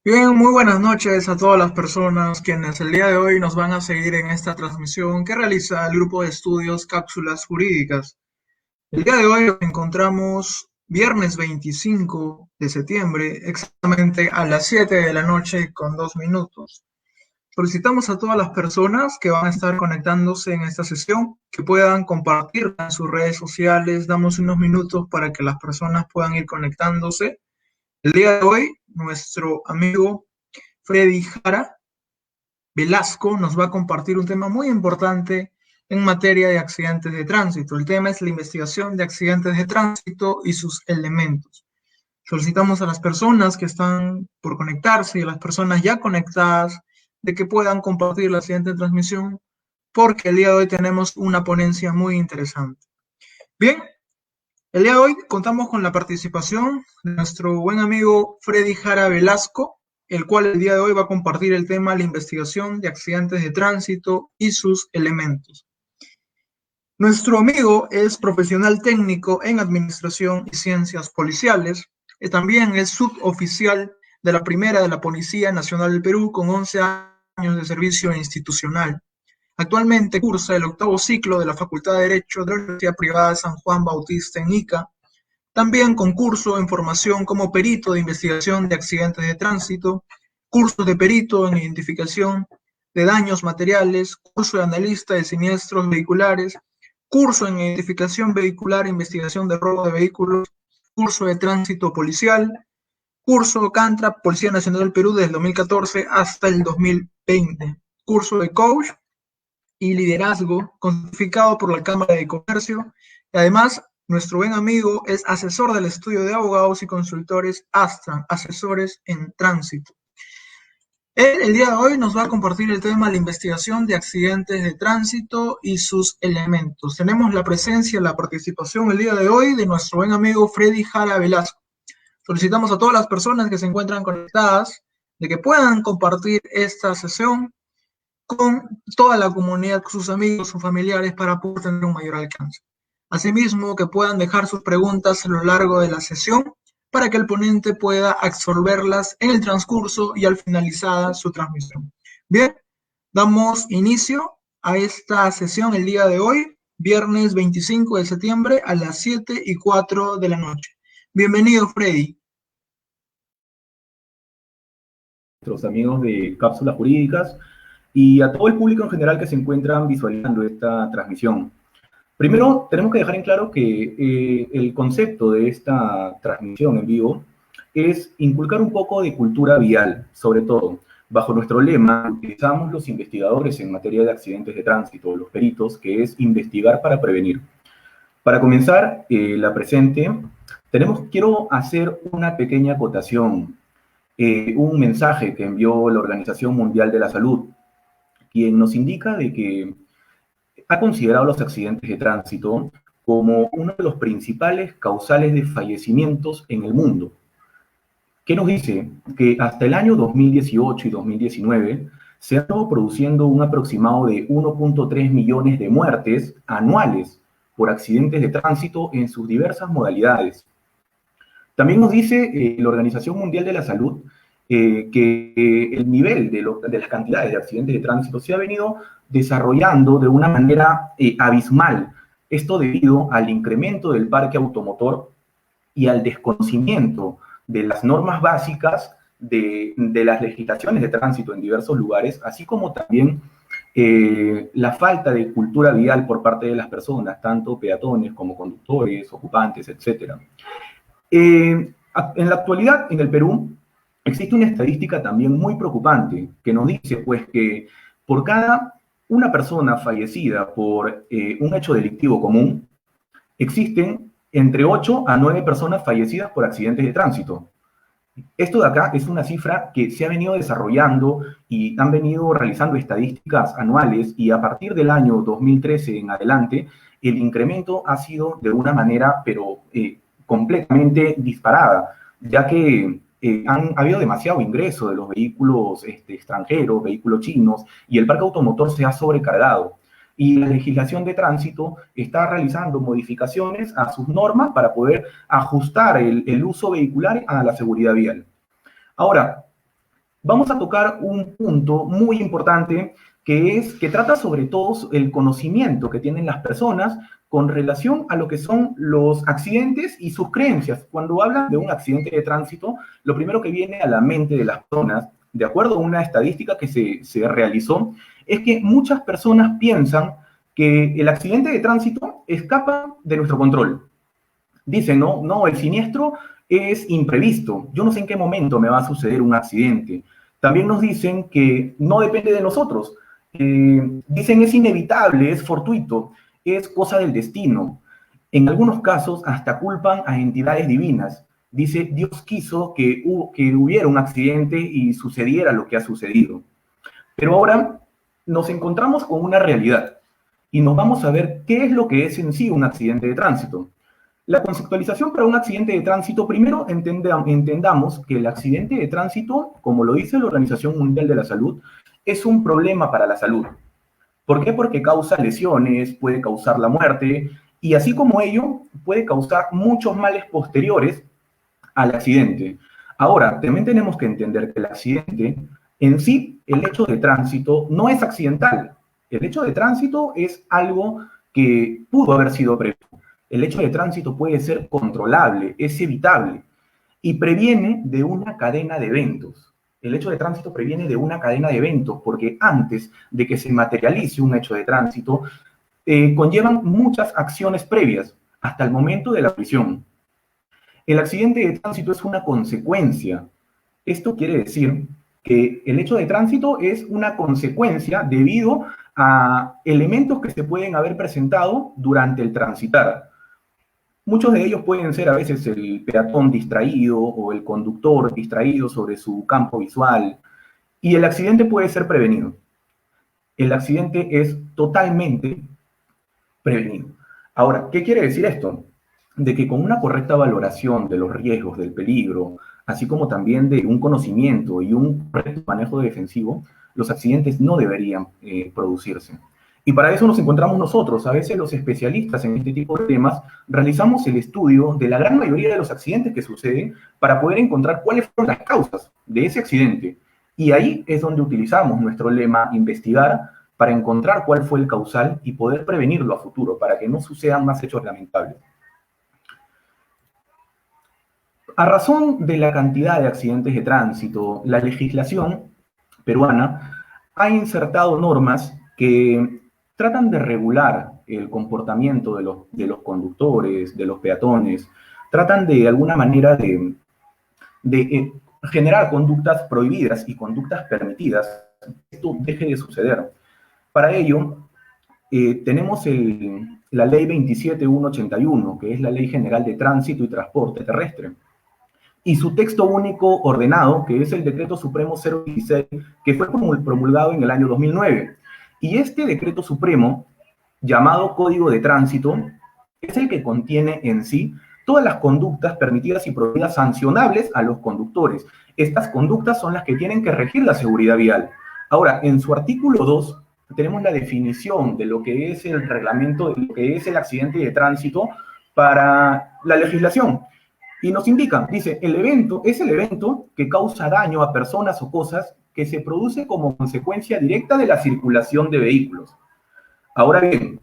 Bien, muy buenas noches a todas las personas quienes el día de hoy nos van a seguir en esta transmisión que realiza el grupo de estudios Cápsulas Jurídicas. El día de hoy nos encontramos viernes 25 de septiembre, exactamente a las 7 de la noche con 2 minutos. Solicitamos a todas las personas que van a estar conectándose en esta sesión que puedan compartirla en sus redes sociales. Damos unos minutos para que las personas puedan ir conectándose. El día de hoy, nuestro amigo Freddy Jara Velasco nos va a compartir un tema muy importante en materia de accidentes de tránsito. El tema es la investigación de accidentes de tránsito y sus elementos. Solicitamos a las personas que están por conectarse y a las personas ya conectadas de que puedan compartir la siguiente transmisión porque el día de hoy tenemos una ponencia muy interesante. Bien, el día de hoy contamos con la participación de nuestro buen amigo Freddy Jara Velasco, el cual el día de hoy va a compartir el tema la investigación de accidentes de tránsito y sus elementos. Nuestro amigo es profesional técnico en Administración y Ciencias Policiales, y también es suboficial de la primera de la Policía Nacional del Perú con 11 años de servicio institucional. Actualmente cursa el octavo ciclo de la Facultad de Derecho de la Universidad Privada de San Juan Bautista en Ica. También concurso en formación como perito de investigación de accidentes de tránsito, cursos de perito en identificación de daños materiales, curso de analista de siniestros vehiculares, curso en identificación vehicular e investigación de robo de vehículos, curso de tránsito policial, curso CANTRA, Policía Nacional del Perú desde el 2014 hasta el 2020, curso de coach y liderazgo, certificado por la Cámara de Comercio. Y además, nuestro buen amigo es asesor del estudio de abogados y consultores Astran, asesores en tránsito. Él el día de hoy nos va a compartir el tema de la investigación de accidentes de tránsito y sus elementos. Tenemos la presencia, la participación el día de hoy de nuestro buen amigo Freddy Jara Velasco. Solicitamos a todas las personas que se encuentran conectadas de que puedan compartir esta sesión con toda la comunidad, con sus amigos, sus familiares, para poder tener un mayor alcance. Asimismo, que puedan dejar sus preguntas a lo largo de la sesión para que el ponente pueda absorberlas en el transcurso y al finalizada su transmisión. Bien, damos inicio a esta sesión el día de hoy, viernes 25 de septiembre a las 7:04 de la noche. Bienvenido, Freddy. Nuestros amigos de Cápsulas Jurídicas y a todo el público en general que se encuentran visualizando esta transmisión. Primero, tenemos que dejar en claro que el concepto de esta transmisión en vivo es inculcar un poco de cultura vial, sobre todo. Bajo nuestro lema, utilizamos los investigadores en materia de accidentes de tránsito, los peritos, que es investigar para prevenir. Para comenzar la presente, quiero hacer una pequeña acotación, un mensaje que envió la Organización Mundial de la Salud, quien nos indica de que ha considerado los accidentes de tránsito como uno de los principales causales de fallecimientos en el mundo. ¿Qué nos dice? Que hasta el año 2018 y 2019 se ha estado produciendo un aproximado de 1.3 millones de muertes anuales por accidentes de tránsito en sus diversas modalidades. También nos dice la Organización Mundial de la Salud que el nivel de las cantidades de accidentes de tránsito se ha venido desarrollando de una manera abismal. Esto debido al incremento del parque automotor y al desconocimiento de las normas básicas de las legislaciones de tránsito en diversos lugares, así como también la falta de cultura vial por parte de las personas, tanto peatones como conductores, ocupantes, etc. En la actualidad, en el Perú, existe una estadística también muy preocupante que nos dice pues que por cada una persona fallecida por un hecho delictivo común, existen entre 8 a 9 personas fallecidas por accidentes de tránsito. Esto de acá es una cifra que se ha venido desarrollando y han venido realizando estadísticas anuales, y a partir del año 2013 en adelante, el incremento ha sido de una manera, pero completamente disparada, ya que han habido demasiado ingreso de los vehículos extranjeros, vehículos chinos, y el parque automotor se ha sobrecargado. Y la legislación de tránsito está realizando modificaciones a sus normas para poder ajustar el uso vehicular a la seguridad vial. Ahora, vamos a tocar un punto muy importante que trata sobre todo el conocimiento que tienen las personas con relación a lo que son los accidentes y sus creencias. Cuando hablan de un accidente de tránsito, lo primero que viene a la mente de las personas, de acuerdo a una estadística que se realizó, es que muchas personas piensan que el accidente de tránsito escapa de nuestro control. Dicen, no, no, el siniestro es imprevisto. Yo no sé en qué momento me va a suceder un accidente. También nos dicen que no depende de nosotros. Dicen es inevitable, es fortuito, es cosa del destino. En algunos casos hasta culpan a entidades divinas. Dice, Dios quiso que hubiera un accidente y sucediera lo que ha sucedido. Pero ahora nos encontramos con una realidad y nos vamos a ver qué es lo que es en sí un accidente de tránsito. La conceptualización para un accidente de tránsito, primero entendamos que el accidente de tránsito, como lo dice la Organización Mundial de la Salud, es un problema para la salud. ¿Por qué? Porque causa lesiones, puede causar la muerte, y así como ello, puede causar muchos males posteriores al accidente. Ahora, también tenemos que entender que el accidente, en sí, el hecho de tránsito no es accidental. El hecho de tránsito es algo que pudo haber sido previsto. El hecho de tránsito puede ser controlable, es evitable y previene de una cadena de eventos. El hecho de tránsito previene de una cadena de eventos porque antes de que se materialice un hecho de tránsito, conllevan muchas acciones previas hasta el momento de la colisión. El accidente de tránsito es una consecuencia. Esto quiere decir que el hecho de tránsito es una consecuencia debido a elementos que se pueden haber presentado durante el transitar. Muchos de ellos pueden ser a veces el peatón distraído o el conductor distraído sobre su campo visual, y el accidente puede ser prevenido. El accidente es totalmente prevenido. Ahora, ¿qué quiere decir esto? De que con una correcta valoración de los riesgos, del peligro, así como también de un conocimiento y un correcto manejo defensivo, los accidentes no deberían producirse. Y para eso nos encontramos nosotros. A veces los especialistas en este tipo de temas realizamos el estudio de la gran mayoría de los accidentes que suceden para poder encontrar cuáles fueron las causas de ese accidente. Y ahí es donde utilizamos nuestro lema investigar para encontrar cuál fue el causal y poder prevenirlo a futuro, para que no sucedan más hechos lamentables. A razón de la cantidad de accidentes de tránsito, la legislación peruana ha insertado normas que tratan de regular el comportamiento de los conductores, de los peatones, tratan de alguna manera de generar conductas prohibidas y conductas permitidas, que esto deje de suceder. Para ello, tenemos la Ley 27181, que es la Ley General de Tránsito y Transporte Terrestre, y su texto único ordenado, que es el Decreto Supremo 016, que fue promulgado en el año 2009. Y este Decreto Supremo, llamado Código de Tránsito, es el que contiene en sí todas las conductas permitidas y prohibidas sancionables a los conductores. Estas conductas son las que tienen que regir la seguridad vial. Ahora, en su artículo 2, tenemos la definición de lo que es el reglamento, de lo que es el accidente de tránsito para la legislación. Y nos indica, dice, el evento es el evento que causa daño a personas o cosas que se produce como consecuencia directa de la circulación de vehículos. Ahora bien,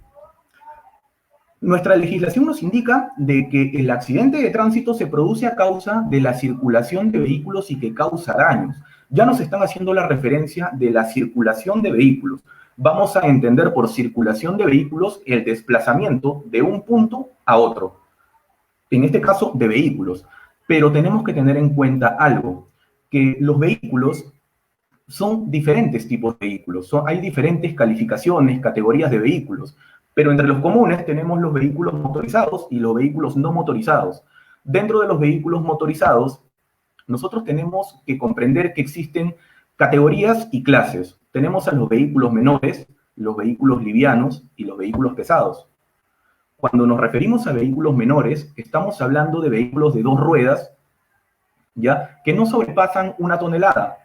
nuestra legislación nos indica de que el accidente de tránsito se produce a causa de la circulación de vehículos y que causa daños. Ya nos están haciendo la referencia de la circulación de vehículos. Vamos a entender por circulación de vehículos el desplazamiento de un punto a otro. En este caso, de vehículos. Pero tenemos que tener en cuenta algo, que los vehículos son diferentes tipos de vehículos. Hay diferentes calificaciones, categorías de vehículos. Pero entre los comunes tenemos los vehículos motorizados y los vehículos no motorizados. Dentro de los vehículos motorizados, nosotros tenemos que comprender que existen categorías y clases. Tenemos a los vehículos menores, los vehículos livianos y los vehículos pesados. Cuando nos referimos a vehículos menores, estamos hablando de vehículos de 2 ruedas, ¿ya? Que no sobrepasan 1 tonelada.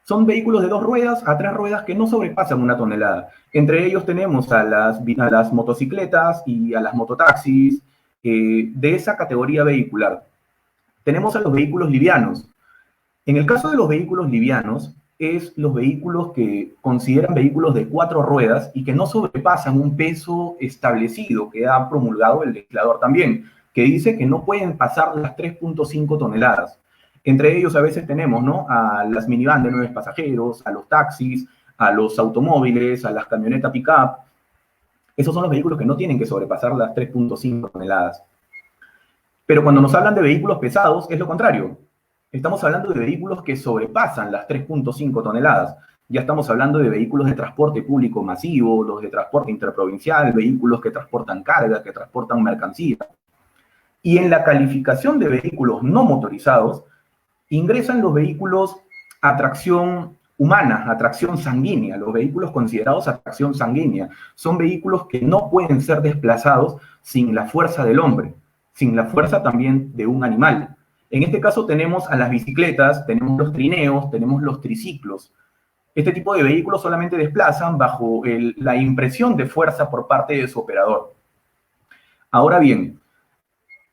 Son vehículos de 2 ruedas a 3 ruedas que no sobrepasan 1 tonelada. Entre ellos tenemos a las motocicletas y a las mototaxis, de esa categoría vehicular. Tenemos a los vehículos livianos. En el caso de los vehículos livianos, es los vehículos que consideran vehículos de 4 ruedas y que no sobrepasan un peso establecido que ha promulgado el legislador también, que dice que no pueden pasar las 3.5 toneladas. Entre ellos a veces tenemos, ¿no?, a las minivan de 9 pasajeros, a los taxis, a los automóviles, a las camionetas pick-up. Esos son los vehículos que no tienen que sobrepasar las 3.5 toneladas. Pero cuando nos hablan de vehículos pesados, es lo contrario. Estamos hablando de vehículos que sobrepasan las 3.5 toneladas. Ya estamos hablando de vehículos de transporte público masivo, los de transporte interprovincial, vehículos que transportan carga, que transportan mercancía. Y en la calificación de vehículos no motorizados, ingresan los vehículos a tracción humana, a tracción sanguínea, los vehículos considerados a tracción sanguínea. Son vehículos que no pueden ser desplazados sin la fuerza del hombre, sin la fuerza también de un animal. En este caso tenemos a las bicicletas, tenemos los trineos, tenemos los triciclos. Este tipo de vehículos solamente desplazan bajo la impresión de fuerza por parte de su operador. Ahora bien,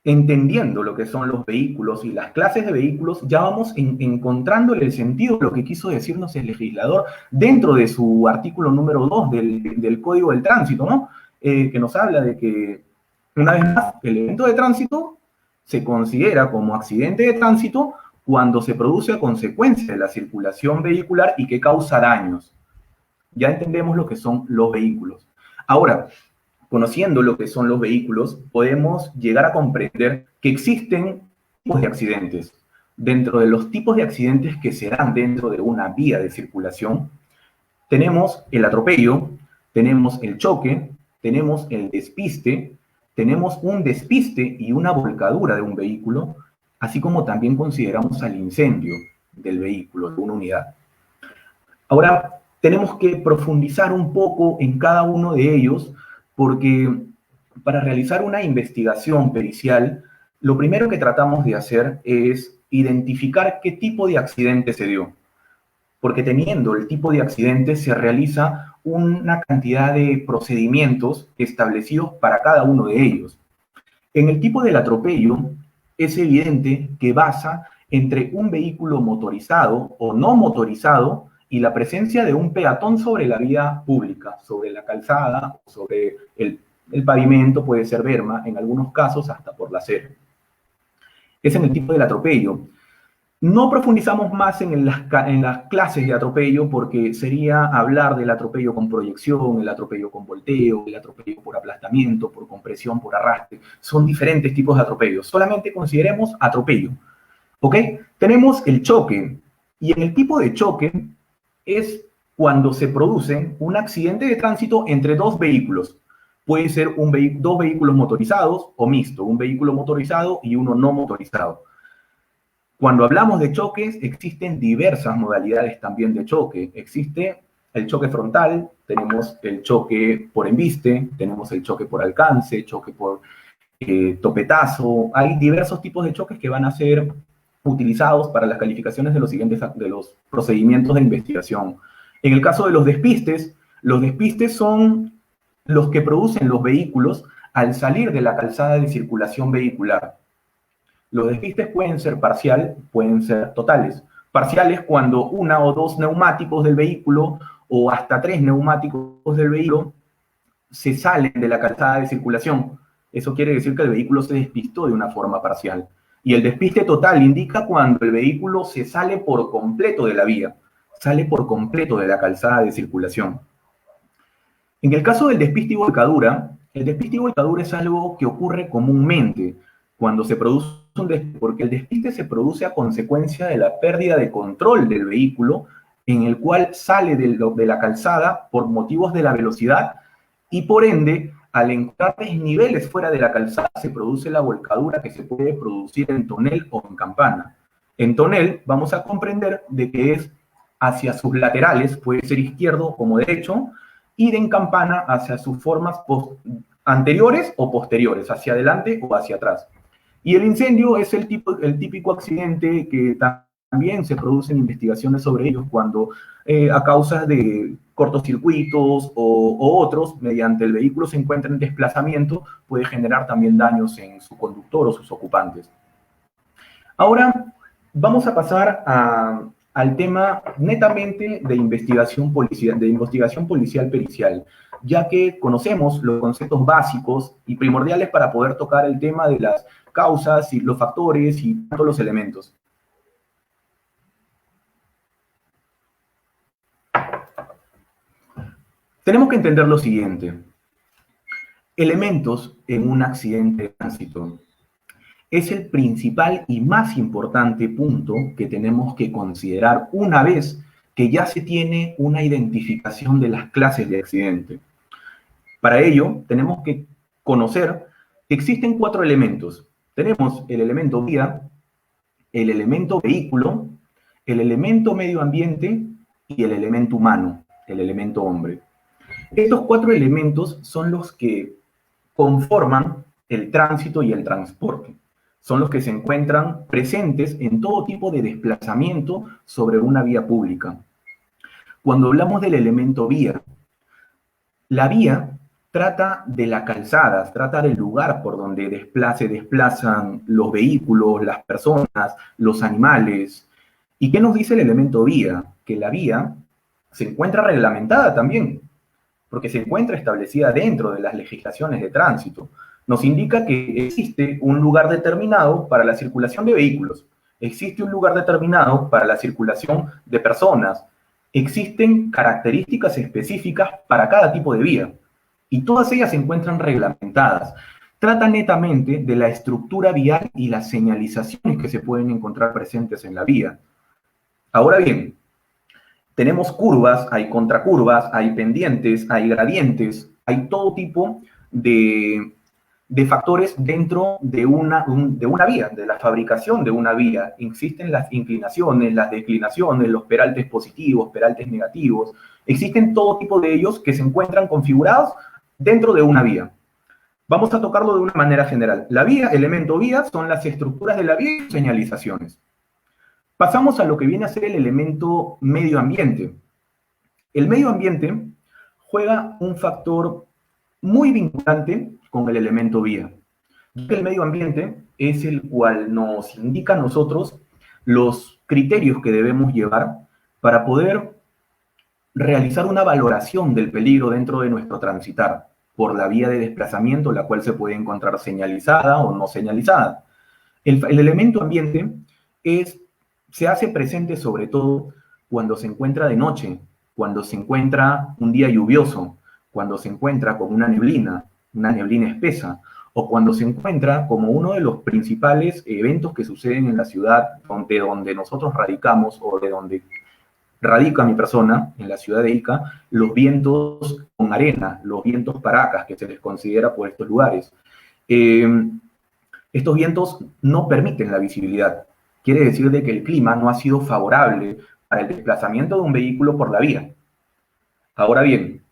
entendiendo lo que son los vehículos y las clases de vehículos, ya vamos encontrándole el sentido de lo que quiso decirnos el legislador dentro de su artículo número 2 del Código del Tránsito, ¿no? Que nos habla de que, una vez más, el evento de tránsito se considera como accidente de tránsito cuando se produce a consecuencia de la circulación vehicular y que causa daños. Ya entendemos lo que son los vehículos. Ahora, conociendo lo que son los vehículos, podemos llegar a comprender que existen tipos de accidentes. Dentro de los tipos de accidentes que se dan dentro de una vía de circulación, tenemos el atropello, tenemos el choque, tenemos el despiste, tenemos un despiste y una volcadura de un vehículo, así como también consideramos al incendio del vehículo, de una unidad. Ahora, tenemos que profundizar un poco en cada uno de ellos, porque para realizar una investigación pericial, lo primero que tratamos de hacer es identificar qué tipo de accidente se dio. Porque teniendo el tipo de accidente se realiza una cantidad de procedimientos establecidos para cada uno de ellos. En el tipo del atropello, es evidente que basa entre un vehículo motorizado o no motorizado y la presencia de un peatón sobre la vía pública, sobre la calzada, sobre el pavimento, puede ser berma, en algunos casos hasta por la acera. Es en el tipo del atropello. No profundizamos más en las clases de atropello porque sería hablar del atropello con proyección, el atropello con volteo, el atropello por aplastamiento, por compresión, por arrastre. Son diferentes tipos de atropellos. Solamente consideremos atropello. ¿Ok? Tenemos el choque. Y en el tipo de choque es cuando se produce un accidente de tránsito entre dos vehículos. Puede ser dos vehículos motorizados o mixto, un vehículo motorizado y uno no motorizado. Cuando hablamos de choques, existen diversas modalidades también de choque. Existe el choque frontal, tenemos el choque por embiste, tenemos el choque por alcance, choque por topetazo. Hay diversos tipos de choques que van a ser utilizados para las calificaciones de los procedimientos de investigación. En el caso de los despistes son los que producen los vehículos al salir de la calzada de circulación vehicular. Los despistes pueden ser parcial, pueden ser totales. Parciales cuando una o dos neumáticos del vehículo o hasta 3 neumáticos del vehículo se salen de la calzada de circulación. Eso quiere decir que el vehículo se despistó de una forma parcial. Y el despiste total indica cuando el vehículo se sale por completo de la vía, sale por completo de la calzada de circulación. En el caso del despiste y volcadura, el despiste y volcadura es algo que ocurre comúnmente cuando se produce un despiste, porque el despiste se produce a consecuencia de la pérdida de control del vehículo, en el cual sale de la calzada por motivos de la velocidad y por ende, al encontrar desniveles fuera de la calzada, se produce la volcadura que se puede producir en tonel o en campana. En tonel vamos a comprender de que es hacia sus laterales, puede ser izquierdo como derecho, y en campana hacia sus formas anteriores o posteriores, hacia adelante o hacia atrás. Y el incendio es el típico accidente que también se producen investigaciones sobre ellos cuando a causa de cortocircuitos o otros, mediante el vehículo se encuentra en desplazamiento, puede generar también daños en su conductor o sus ocupantes. Ahora vamos a pasar a al tema netamente de investigación policial pericial, ya que conocemos los conceptos básicos y primordiales para poder tocar el tema de las causas y los factores y todos los elementos. Tenemos que entender lo siguiente. Elementos en un accidente de tránsito es el principal y más importante punto que tenemos que considerar una vez que ya se tiene una identificación de las clases de accidente. Para ello, tenemos que conocer que existen 4 elementos. Tenemos el elemento vía, el elemento vehículo, el elemento medio ambiente y el elemento humano, el elemento hombre. Estos 4 elementos son los que conforman el tránsito y el transporte. Son los que se encuentran presentes en todo tipo de desplazamiento sobre una vía pública. Cuando hablamos del elemento vía, la vía trata de la calzada, trata del lugar por donde se desplazan los vehículos, las personas, los animales. ¿Y qué nos dice el elemento vía? Que la vía se encuentra reglamentada también, porque se encuentra establecida dentro de las legislaciones de tránsito. Nos indica que existe un lugar determinado para la circulación de vehículos, existe un lugar determinado para la circulación de personas, existen características específicas para cada tipo de vía, y todas ellas se encuentran reglamentadas. Trata netamente de la estructura vial y las señalizaciones que se pueden encontrar presentes en la vía. Ahora bien, tenemos curvas, hay contracurvas, hay pendientes, hay gradientes, hay todo tipo de factores dentro de una vía, de la fabricación de una vía. Existen las inclinaciones, las declinaciones, los peraltes positivos, peraltes negativos. Existen todo tipo de ellos que se encuentran configurados dentro de una vía. Vamos a tocarlo de una manera general. La vía, elemento vía, son las estructuras de la vía y señalizaciones. Pasamos a lo que viene a ser el elemento medio ambiente. El medio ambiente juega un factor muy vinculante con el elemento vía. El medio ambiente es el cual nos indica a nosotros los criterios que debemos llevar para poder realizar una valoración del peligro dentro de nuestro transitar por la vía de desplazamiento, la cual se puede encontrar señalizada o no señalizada. El elemento ambiente se hace presente sobre todo cuando se encuentra de noche, cuando se encuentra un día lluvioso, cuando se encuentra con una neblina espesa, o cuando se encuentra como uno de los principales eventos que suceden en la ciudad donde nosotros radicamos, o de donde radica mi persona, en la ciudad de Ica, los vientos con arena, los vientos paracas, que se les considera por estos lugares. Estos vientos no permiten la visibilidad. Quiere decir de que el clima no ha sido favorable para el desplazamiento de un vehículo por la vía. Ahora bien,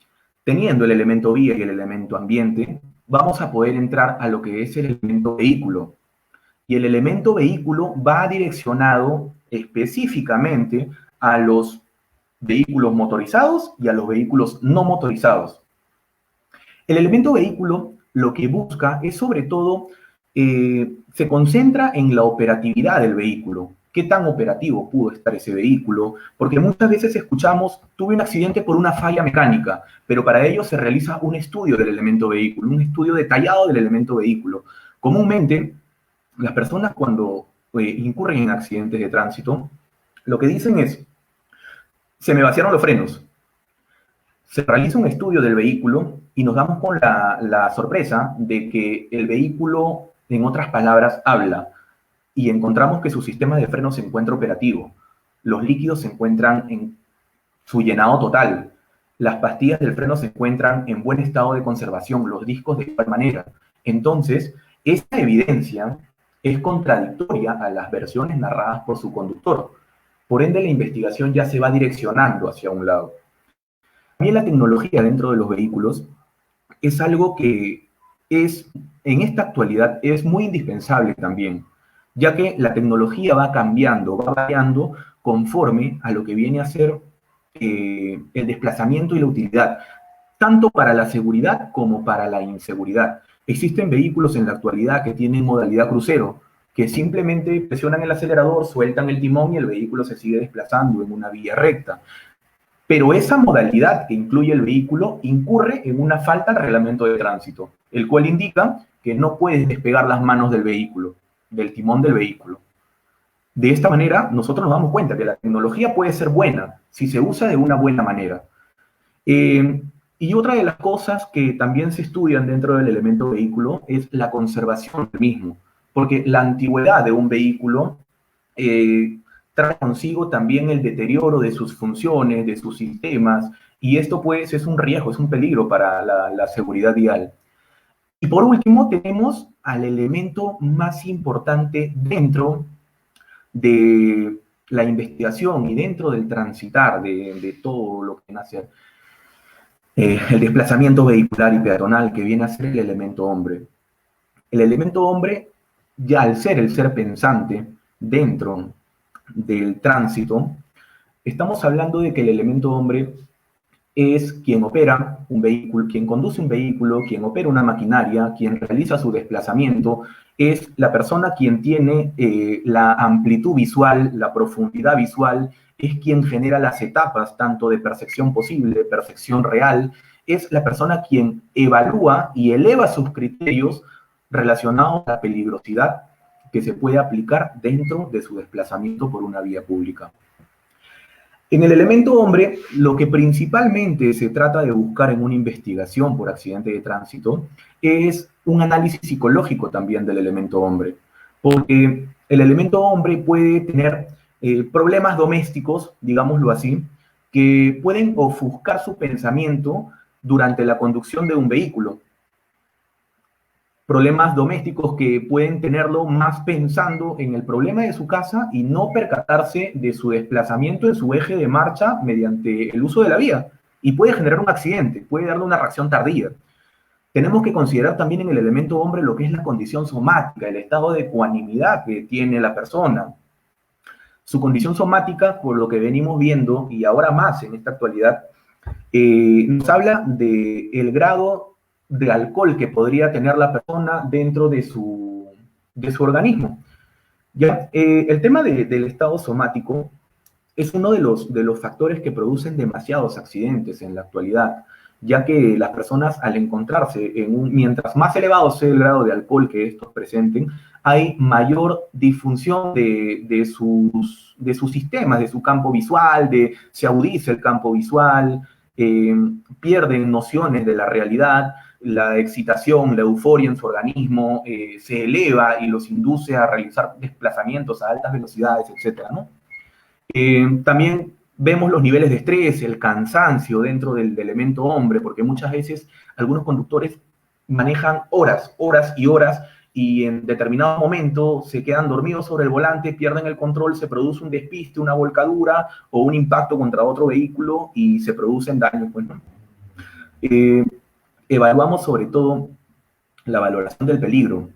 teniendo el elemento vía y el elemento ambiente, vamos a poder entrar a lo que es el elemento vehículo. Y el elemento vehículo va direccionado específicamente a los vehículos motorizados y a los vehículos no motorizados. El elemento vehículo lo que busca es sobre todo, se concentra en la operatividad del vehículo. ¿Qué tan operativo pudo estar ese vehículo? Porque muchas veces escuchamos, tuve un accidente por una falla mecánica, pero para ello se realiza un estudio del elemento vehículo, un estudio detallado del elemento vehículo. Comúnmente, las personas cuando incurren en accidentes de tránsito, lo que dicen es, se me vaciaron los frenos. Se realiza un estudio del vehículo y nos damos con la sorpresa de que el vehículo, en otras palabras, habla, y encontramos que su sistema de freno se encuentra operativo. Los líquidos se encuentran en su llenado total. Las pastillas del freno se encuentran en buen estado de conservación, los discos de igual manera. Entonces, esta evidencia es contradictoria a las versiones narradas por su conductor. Por ende, la investigación ya se va direccionando hacia un lado. También la tecnología dentro de los vehículos es algo que en esta actualidad es muy indispensable también, ya que la tecnología va cambiando, va variando conforme a lo que viene a ser el desplazamiento y la utilidad, tanto para la seguridad como para la inseguridad. Existen vehículos en la actualidad que tienen modalidad crucero, que simplemente presionan el acelerador, sueltan el timón y el vehículo se sigue desplazando en una vía recta. Pero esa modalidad que incluye el vehículo incurre en una falta al reglamento de tránsito, el cual indica que no puedes despegar las manos del vehículo, del timón del vehículo. De esta manera, nosotros nos damos cuenta que la tecnología puede ser buena si se usa de una buena manera. Y otra de las cosas que también se estudian dentro del elemento vehículo es la conservación del mismo, porque la antigüedad de un vehículo trae consigo también el deterioro de sus funciones, de sus sistemas, y esto pues es un riesgo, es un peligro para la seguridad vial. Y por último tenemos al elemento más importante dentro de la investigación y dentro del transitar de todo lo que viene a ser el desplazamiento vehicular y peatonal, que viene a ser el elemento hombre. El elemento hombre, ya al ser el ser pensante dentro del tránsito, estamos hablando de que el elemento hombre es quien opera un vehículo, quien conduce un vehículo, quien opera una maquinaria, quien realiza su desplazamiento, es la persona quien tiene la amplitud visual, la profundidad visual, es quien genera las etapas tanto de percepción posible, percepción real, es la persona quien evalúa y eleva sus criterios relacionados a la peligrosidad que se puede aplicar dentro de su desplazamiento por una vía pública. En el elemento hombre, lo que principalmente se trata de buscar en una investigación por accidente de tránsito es un análisis psicológico también del elemento hombre, porque el elemento hombre puede tener problemas domésticos, digámoslo así, que pueden ofuscar su pensamiento durante la conducción de un vehículo. Problemas domésticos que pueden tenerlo más pensando en el problema de su casa y no percatarse de su desplazamiento en su eje de marcha mediante el uso de la vía. Y puede generar un accidente, puede darle una reacción tardía. Tenemos que considerar también en el elemento hombre lo que es la condición somática, el estado de ecuanimidad que tiene la persona. Su condición somática, por lo que venimos viendo, y ahora más en esta actualidad, nos habla del grado de alcohol que podría tener la persona dentro de su organismo. ¿Ya? El tema del estado somático es uno de los factores que producen demasiados accidentes en la actualidad, ya que las personas al encontrarse mientras más elevado sea el grado de alcohol que estos presenten, hay mayor disfunción de sus sistemas, de su campo visual, se agudiza el campo visual, pierden nociones de la realidad, la excitación, la euforia en su organismo se eleva y los induce a realizar desplazamientos a altas velocidades, etcétera, ¿no? También vemos los niveles de estrés, el cansancio dentro del elemento hombre, porque muchas veces algunos conductores manejan horas, horas y horas, y en determinado momento se quedan dormidos sobre el volante, pierden el control, se produce un despiste, una volcadura o un impacto contra otro vehículo y se producen daños. Bueno, evaluamos sobre todo la valoración del peligro.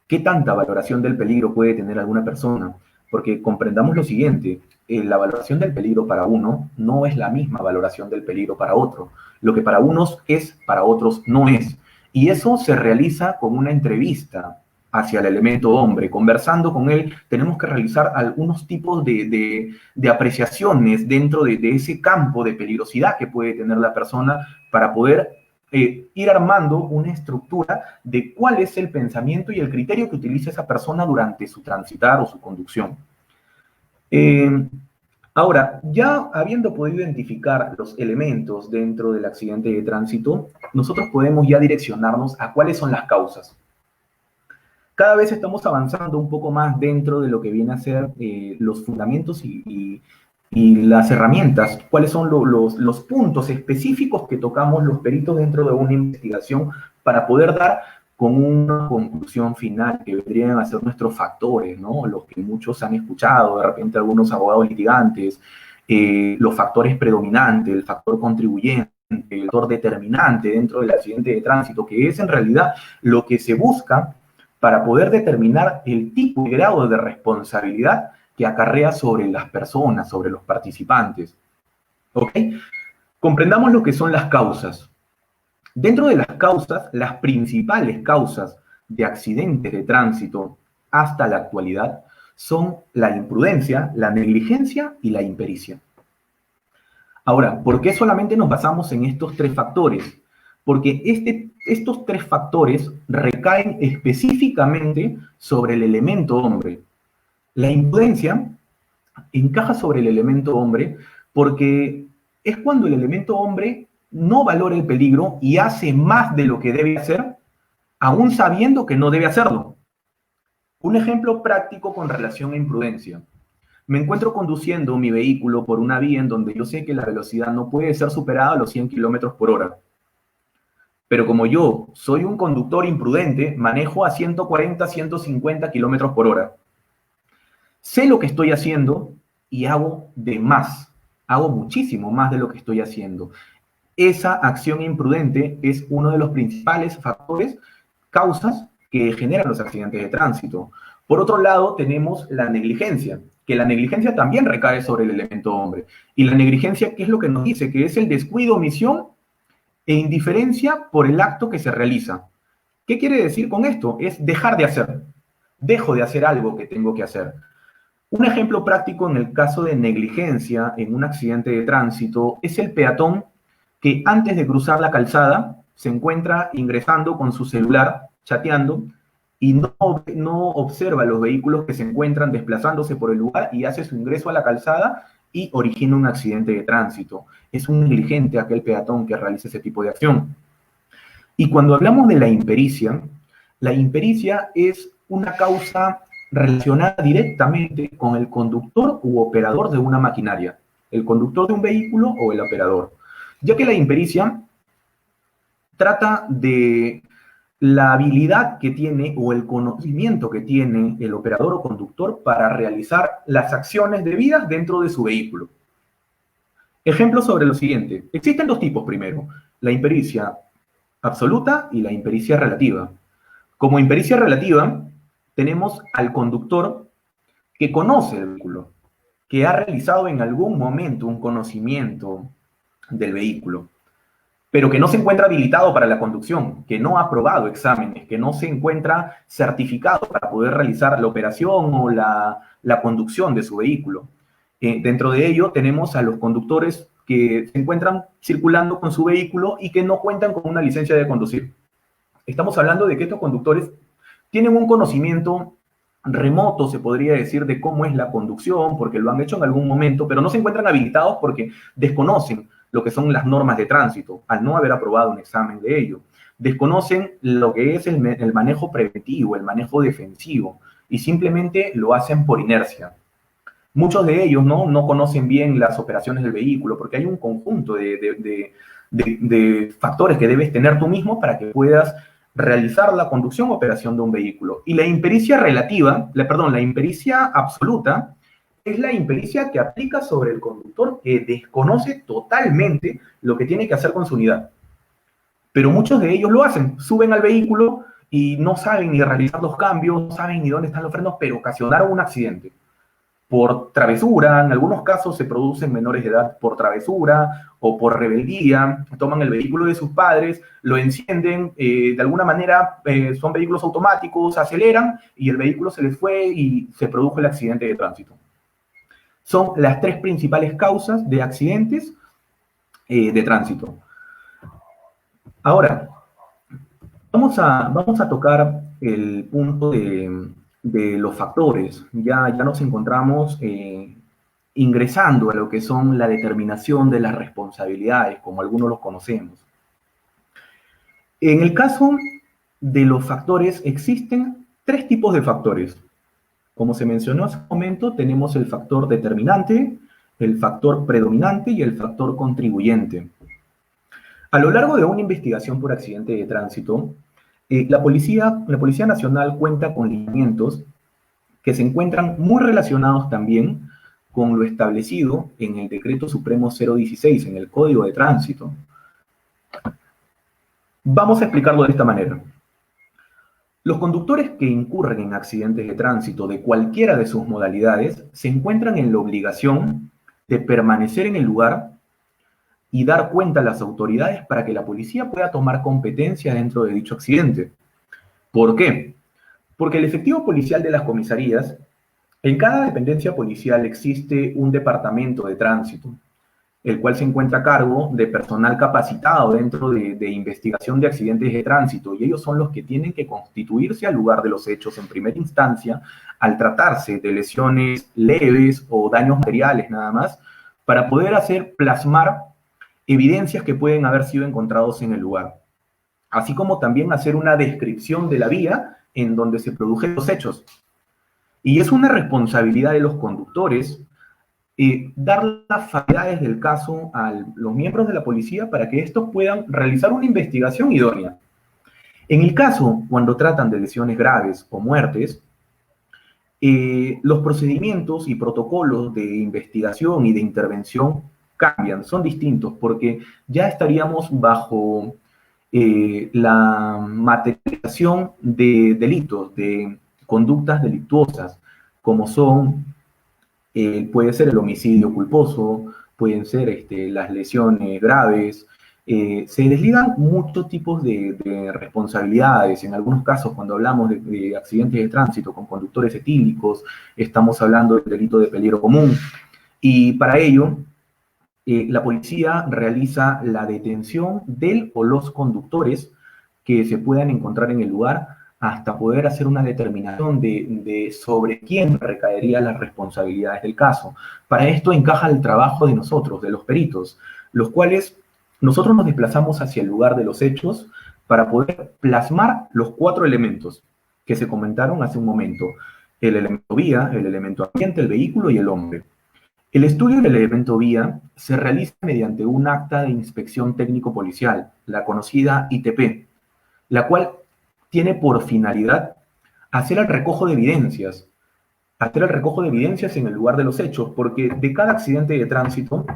¿Qué tanta valoración del peligro puede tener alguna persona? Porque comprendamos lo siguiente, la valoración del peligro para uno no es la misma valoración del peligro para otro. Lo que para unos es, para otros no es. Y eso se realiza con una entrevista hacia el elemento hombre. Conversando con él, tenemos que realizar algunos tipos de apreciaciones dentro de ese campo de peligrosidad que puede tener la persona para poder ir armando una estructura de cuál es el pensamiento y el criterio que utiliza esa persona durante su transitar o su conducción. Ahora, ya habiendo podido identificar los elementos dentro del accidente de tránsito, nosotros podemos ya direccionarnos a cuáles son las causas. Cada vez estamos avanzando un poco más dentro de lo que viene a ser los fundamentos y las herramientas, cuáles son los puntos específicos que tocamos los peritos dentro de una investigación para poder dar con una conclusión final que vendrían a ser nuestros factores, ¿no? Los que muchos han escuchado, de repente algunos abogados litigantes, los factores predominantes, el factor contribuyente, el factor determinante dentro del accidente de tránsito, que es en realidad lo que se busca para poder determinar el tipo y grado de responsabilidad que acarrea sobre las personas, sobre los participantes. ¿Ok? Comprendamos lo que son las causas. Dentro de las causas, las principales causas de accidentes de tránsito hasta la actualidad son la imprudencia, la negligencia y la impericia. Ahora, ¿por qué solamente nos basamos en estos tres factores? Porque estos tres factores recaen específicamente sobre el elemento hombre. La imprudencia encaja sobre el elemento hombre porque es cuando el elemento hombre no valora el peligro y hace más de lo que debe hacer, aún sabiendo que no debe hacerlo. Un ejemplo práctico con relación a imprudencia. Me encuentro conduciendo mi vehículo por una vía en donde yo sé que la velocidad no puede ser superada a los 100 kilómetros por hora. Pero como yo soy un conductor imprudente, manejo a 140, 150 kilómetros por hora. Sé lo que estoy haciendo y hago de más. Hago muchísimo más de lo que estoy haciendo. Esa acción imprudente es uno de los principales factores, causas que generan los accidentes de tránsito. Por otro lado, tenemos la negligencia, que la negligencia también recae sobre el elemento hombre. Y la negligencia, ¿qué es lo que nos dice? Que es el descuido, omisión e indiferencia por el acto que se realiza. ¿Qué quiere decir con esto? Es dejar de hacer. Dejo de hacer algo que tengo que hacer. Un ejemplo práctico en el caso de negligencia en un accidente de tránsito es el peatón que antes de cruzar la calzada se encuentra ingresando con su celular, chateando, y no observa los vehículos que se encuentran desplazándose por el lugar y hace su ingreso a la calzada y origina un accidente de tránsito. Es un negligente aquel peatón que realiza ese tipo de acción. Y cuando hablamos de la impericia es una causa relacionada directamente con el conductor u operador de una maquinaria, el conductor de un vehículo o el operador, ya que la impericia trata de la habilidad que tiene o el conocimiento que tiene el operador o conductor para realizar las acciones debidas dentro de su vehículo. Ejemplo sobre lo siguiente. Existen dos tipos primero, la impericia absoluta y la impericia relativa. Como impericia relativa, tenemos al conductor que conoce el vehículo, que ha realizado en algún momento un conocimiento del vehículo, pero que no se encuentra habilitado para la conducción, que no ha aprobado exámenes, que no se encuentra certificado para poder realizar la operación o la conducción de su vehículo. Dentro de ello tenemos a los conductores que se encuentran circulando con su vehículo y que no cuentan con una licencia de conducir. Estamos hablando de que estos conductores tienen un conocimiento remoto, se podría decir, de cómo es la conducción, porque lo han hecho en algún momento, pero no se encuentran habilitados porque desconocen lo que son las normas de tránsito, al no haber aprobado un examen de ello. Desconocen lo que es el manejo preventivo, el manejo defensivo, y simplemente lo hacen por inercia. Muchos de ellos no conocen bien las operaciones del vehículo, porque hay un conjunto de factores que debes tener tú mismo para que puedas realizar la conducción o operación de un vehículo. Y la impericia relativa, la impericia absoluta, es la impericia que aplica sobre el conductor que desconoce totalmente lo que tiene que hacer con su unidad. Pero muchos de ellos lo hacen, suben al vehículo y no saben ni realizar los cambios, no saben ni dónde están los frenos, pero ocasionaron un accidente. Por travesura, en algunos casos se producen menores de edad por travesura o por rebeldía, toman el vehículo de sus padres, lo encienden, de alguna manera son vehículos automáticos, aceleran y el vehículo se les fue y se produjo el accidente de tránsito. Son las tres principales causas de accidentes de tránsito. Ahora, vamos a tocar el punto de los factores. Ya nos encontramos ingresando a lo que son la determinación de las responsabilidades, como algunos los conocemos. En el caso de los factores, existen tres tipos de factores. Como se mencionó hace un momento, tenemos el factor determinante, el factor predominante y el factor contribuyente. A lo largo de una investigación por accidente de tránsito, la Policía Nacional cuenta con lineamientos que se encuentran muy relacionados también con lo establecido en el Decreto Supremo 016, en el Código de Tránsito. Vamos a explicarlo de esta manera. Los conductores que incurren en accidentes de tránsito de cualquiera de sus modalidades se encuentran en la obligación de permanecer en el lugar y dar cuenta a las autoridades para que la policía pueda tomar competencia dentro de dicho accidente. ¿Por qué? Porque el efectivo policial de las comisarías, en cada dependencia policial existe un departamento de tránsito, el cual se encuentra a cargo de personal capacitado dentro de investigación de accidentes de tránsito, y ellos son los que tienen que constituirse al lugar de los hechos en primera instancia, al tratarse de lesiones leves o daños materiales nada más, para poder hacer plasmar evidencias que pueden haber sido encontrados en el lugar, así como también hacer una descripción de la vía en donde se produjeron los hechos. Y es una responsabilidad de los conductores dar las facultades del caso a los miembros de la policía para que estos puedan realizar una investigación idónea. En el caso, cuando tratan de lesiones graves o muertes, los procedimientos y protocolos de investigación y de intervención cambian, son distintos, porque ya estaríamos bajo la materialización de delitos, de conductas delictuosas, como son puede ser el homicidio culposo, pueden ser las lesiones graves. Se desligan muchos tipos de responsabilidades. En algunos casos, cuando hablamos de accidentes de tránsito con conductores etílicos, estamos hablando del delito de peligro común. Y para ello, la policía realiza la detención del o los conductores que se puedan encontrar en el lugar, hasta poder hacer una determinación de sobre quién recaerían las responsabilidades del caso. Para esto encaja el trabajo de nosotros, de los peritos, los cuales nosotros nos desplazamos hacia el lugar de los hechos para poder plasmar los 4 elementos que se comentaron hace un momento: el elemento vía, el elemento ambiente, el vehículo y el hombre. El estudio del elemento vía se realiza mediante un acta de inspección técnico-policial, la conocida ITP, la cual tiene por finalidad hacer el recojo de evidencias en el lugar de los hechos, porque de cada accidente de tránsito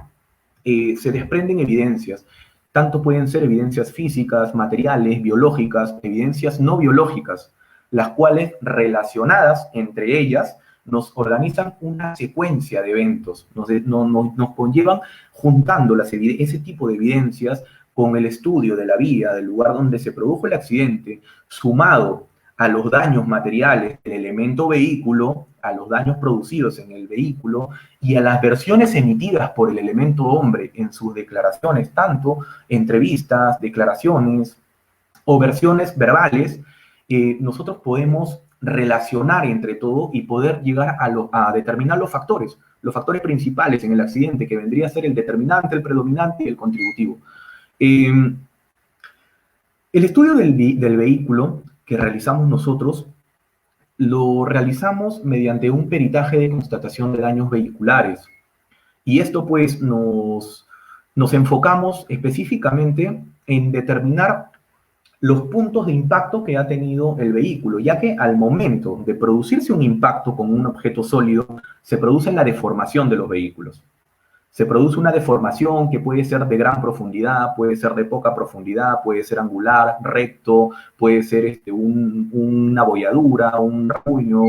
se desprenden evidencias. Tanto pueden ser evidencias físicas, materiales, biológicas, evidencias no biológicas, las cuales, relacionadas entre ellas, nos organizan una secuencia de eventos, nos conllevan juntando ese tipo de evidencias con el estudio de la vía, del lugar donde se produjo el accidente, sumado a los daños materiales del elemento vehículo, a los daños producidos en el vehículo y a las versiones emitidas por el elemento hombre en sus declaraciones, tanto entrevistas, declaraciones o versiones verbales, nosotros podemos relacionar entre todo y poder llegar a determinar los factores principales en el accidente, que vendría a ser el determinante, el predominante y el contributivo. El estudio del vehículo que realizamos nosotros lo realizamos mediante un peritaje de constatación de daños vehiculares. Y esto pues nos enfocamos específicamente en determinar los puntos de impacto que ha tenido el vehículo, ya que al momento de producirse un impacto con un objeto sólido, se produce la deformación de los vehículos. Se produce una deformación que puede ser de gran profundidad, puede ser de poca profundidad, puede ser angular, recto, puede ser una abolladura, un rasguño.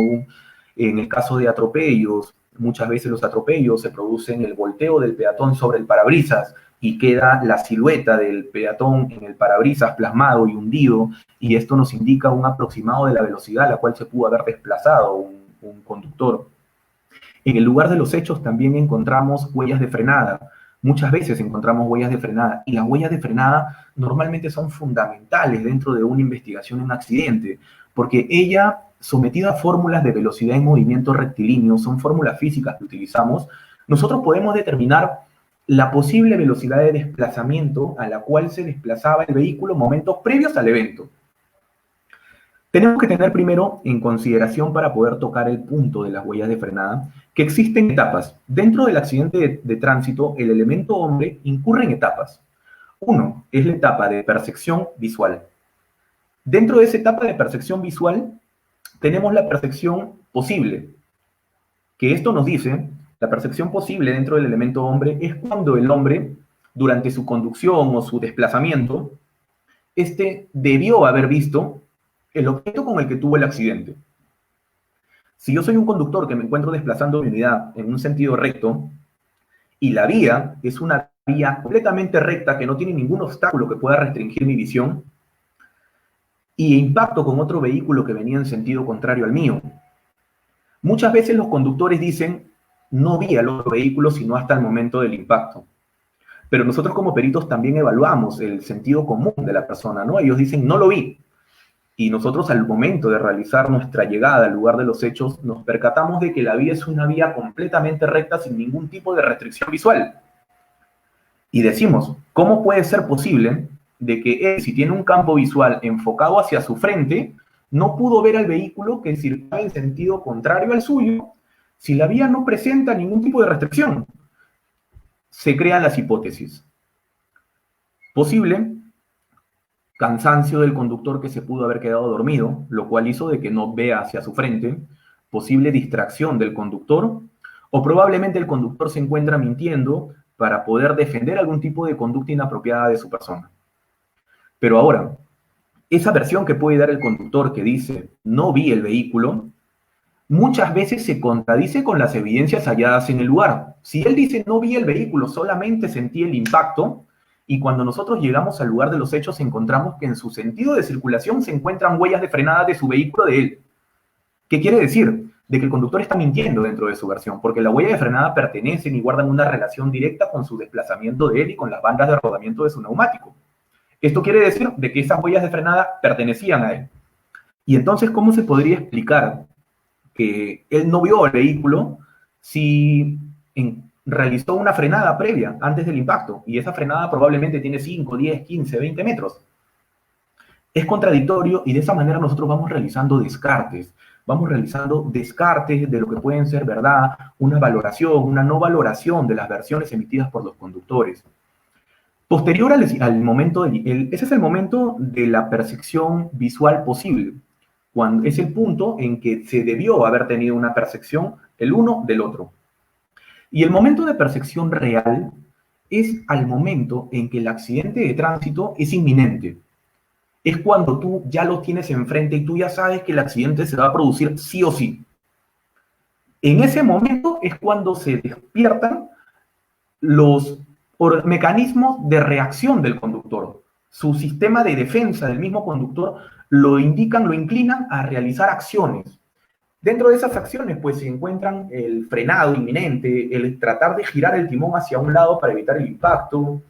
En el caso de atropellos, muchas veces los atropellos se producen el volteo del peatón sobre el parabrisas y queda la silueta del peatón en el parabrisas plasmado y hundido, y esto nos indica un aproximado de la velocidad a la cual se pudo haber desplazado un conductor. En el lugar de los hechos también encontramos huellas de frenada. Muchas veces encontramos huellas de frenada, y las huellas de frenada normalmente son fundamentales dentro de una investigación en un accidente, porque ella, sometida a fórmulas de velocidad y movimiento rectilíneo, son fórmulas físicas que utilizamos, nosotros podemos determinar la posible velocidad de desplazamiento a la cual se desplazaba el vehículo momentos previos al evento. Tenemos que tener primero en consideración, para poder tocar el punto de las huellas de frenada, que existen etapas. Dentro del accidente de tránsito, el elemento hombre incurre en etapas. Uno es la etapa de percepción visual. Dentro de esa etapa de percepción visual, tenemos la percepción posible, que esto nos dice, la percepción posible dentro del elemento hombre es cuando el hombre, durante su conducción o su desplazamiento, debió haber visto el objeto con el que tuvo el accidente. Si yo soy un conductor que me encuentro desplazando mi unidad en un sentido recto, y la vía es una vía completamente recta que no tiene ningún obstáculo que pueda restringir mi visión, y impacto con otro vehículo que venía en sentido contrario al mío. Muchas veces los conductores dicen, no vi al otro vehículo sino hasta el momento del impacto. Pero nosotros como peritos también evaluamos el sentido común de la persona, ¿no? Ellos dicen, no lo vi. Y nosotros al momento de realizar nuestra llegada al lugar de los hechos, nos percatamos de que la vía es una vía completamente recta sin ningún tipo de restricción visual. Y decimos, ¿cómo puede ser posible de que él, si tiene un campo visual enfocado hacia su frente, no pudo ver al vehículo que circula en sentido contrario al suyo si la vía no presenta ningún tipo de restricción? Se crean las hipótesis. Posible cansancio del conductor que se pudo haber quedado dormido, lo cual hizo de que no vea hacia su frente, posible distracción del conductor, o probablemente el conductor se encuentra mintiendo para poder defender algún tipo de conducta inapropiada de su persona. Pero ahora, esa versión que puede dar el conductor que dice, no vi el vehículo, muchas veces se contradice con las evidencias halladas en el lugar. Si él dice, no vi el vehículo, solamente sentí el impacto, y cuando nosotros llegamos al lugar de los hechos encontramos que en su sentido de circulación se encuentran huellas de frenada de su vehículo de él. ¿Qué quiere decir? De que el conductor está mintiendo dentro de su versión, porque las huellas de frenada pertenecen y guardan una relación directa con su desplazamiento de él y con las bandas de rodamiento de su neumático. Esto quiere decir de que esas huellas de frenada pertenecían a él. Y entonces, ¿cómo se podría explicar que él no vio el vehículo si realizó una frenada previa antes del impacto? Y esa frenada probablemente tiene 5, 10, 15, 20 metros. Es contradictorio y de esa manera nosotros vamos realizando descartes. Vamos realizando descartes de lo que pueden ser verdad, una valoración, una no valoración de las versiones emitidas por los conductores. Posterior al momento, ese es el momento de la percepción visual posible, cuando es el punto en que se debió haber tenido una percepción el uno del otro. Y el momento de percepción real es al momento en que el accidente de tránsito es inminente. Es cuando tú ya lo tienes enfrente y tú ya sabes que el accidente se va a producir sí o sí. En ese momento es cuando se despiertan los mecanismos de reacción del conductor. Su sistema de defensa del mismo conductor lo indican, lo inclinan a realizar acciones. Dentro de esas acciones, pues, se encuentran el frenado inminente, el tratar de girar el timón hacia un lado para evitar el impacto,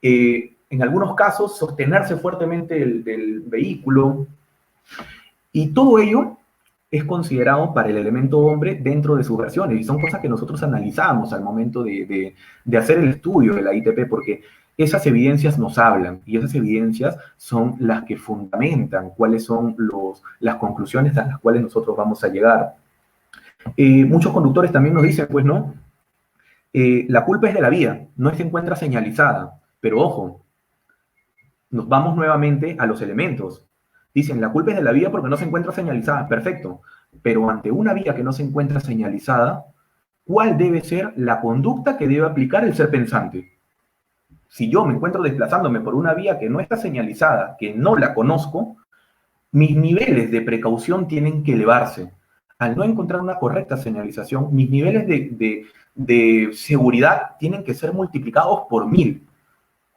en algunos casos, sostenerse fuertemente del vehículo. Y todo ello es considerado para el elemento hombre dentro de sus versiones. Y son cosas que nosotros analizamos al momento de hacer el estudio de la ITP, porque esas evidencias nos hablan y esas evidencias son las que fundamentan cuáles son las conclusiones a las cuales nosotros vamos a llegar. Muchos conductores también nos dicen, pues, ¿no? La culpa es de la vía, no se encuentra señalizada. Pero ojo, nos vamos nuevamente a los elementos. Dicen, la culpa es de la vía porque no se encuentra señalizada. Perfecto. Pero ante una vía que no se encuentra señalizada, ¿cuál debe ser la conducta que debe aplicar el ser pensante? Si yo me encuentro desplazándome por una vía que no está señalizada, que no la conozco, mis niveles de precaución tienen que elevarse. Al no encontrar una correcta señalización, mis niveles de seguridad tienen que ser multiplicados por 1000.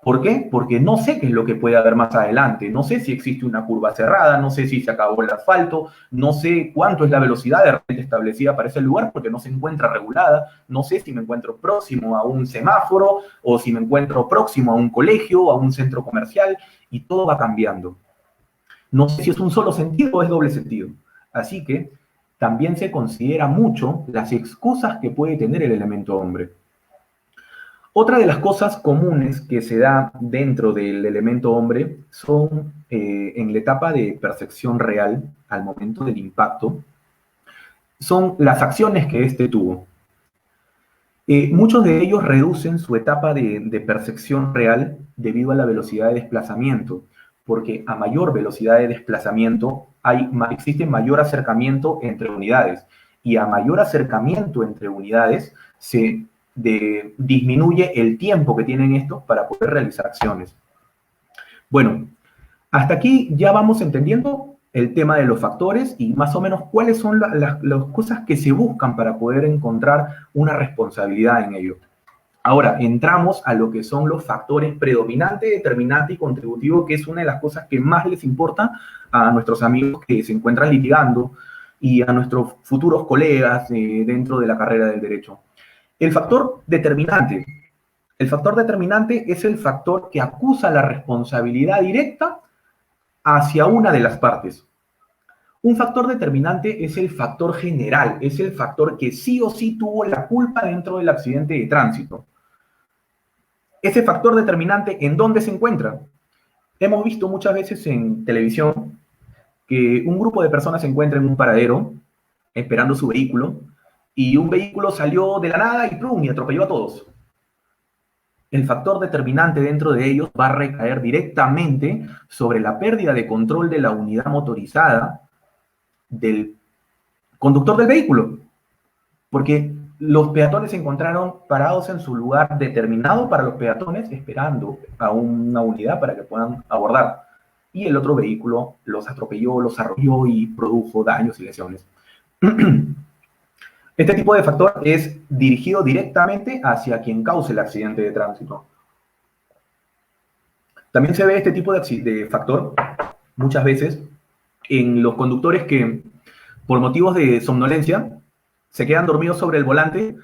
¿Por qué? Porque no sé qué es lo que puede haber más adelante. No sé si existe una curva cerrada, no sé si se acabó el asfalto, no sé cuánto es la velocidad de repente establecida para ese lugar porque no se encuentra regulada, no sé si me encuentro próximo a un semáforo o si me encuentro próximo a un colegio o a un centro comercial, y todo va cambiando. No sé si es un solo sentido o es doble sentido. Así que también se considera mucho las excusas que puede tener el elemento hombre. Otra de las cosas comunes que se da dentro del elemento hombre son en la etapa de percepción real, al momento del impacto, son las acciones que éste tuvo. Muchos de ellos reducen su etapa de percepción real debido a la velocidad de desplazamiento, porque a mayor velocidad de desplazamiento existe mayor acercamiento entre unidades, y a mayor acercamiento entre unidades disminuye el tiempo que tienen estos para poder realizar acciones. Bueno, hasta aquí ya vamos entendiendo el tema de los factores y más o menos cuáles son las cosas que se buscan para poder encontrar una responsabilidad en ello. Ahora, entramos a lo que son los factores predominante, determinante y contributivo, que es una de las cosas que más les importa a nuestros amigos que se encuentran litigando y a nuestros futuros colegas dentro de la carrera del derecho. El factor determinante. El factor determinante es el factor que acusa la responsabilidad directa hacia una de las partes. Un factor determinante es el factor general, es el factor que sí o sí tuvo la culpa dentro del accidente de tránsito. Ese factor determinante, ¿en dónde se encuentra? Hemos visto muchas veces en televisión que un grupo de personas se encuentra en un paradero esperando su vehículo y un vehículo salió de la nada y ¡plum! Y atropelló a todos. El factor determinante dentro de ellos va a recaer directamente sobre la pérdida de control de la unidad motorizada del conductor del vehículo, porque los peatones se encontraron parados en su lugar determinado para los peatones, esperando a una unidad para que puedan abordar. Y el otro vehículo los atropelló, los arrolló y produjo daños y lesiones. Este tipo de factor es dirigido directamente hacia quien cause el accidente de tránsito. También se ve este tipo de factor muchas veces en los conductores que, por motivos de somnolencia, se quedan dormidos sobre el volante,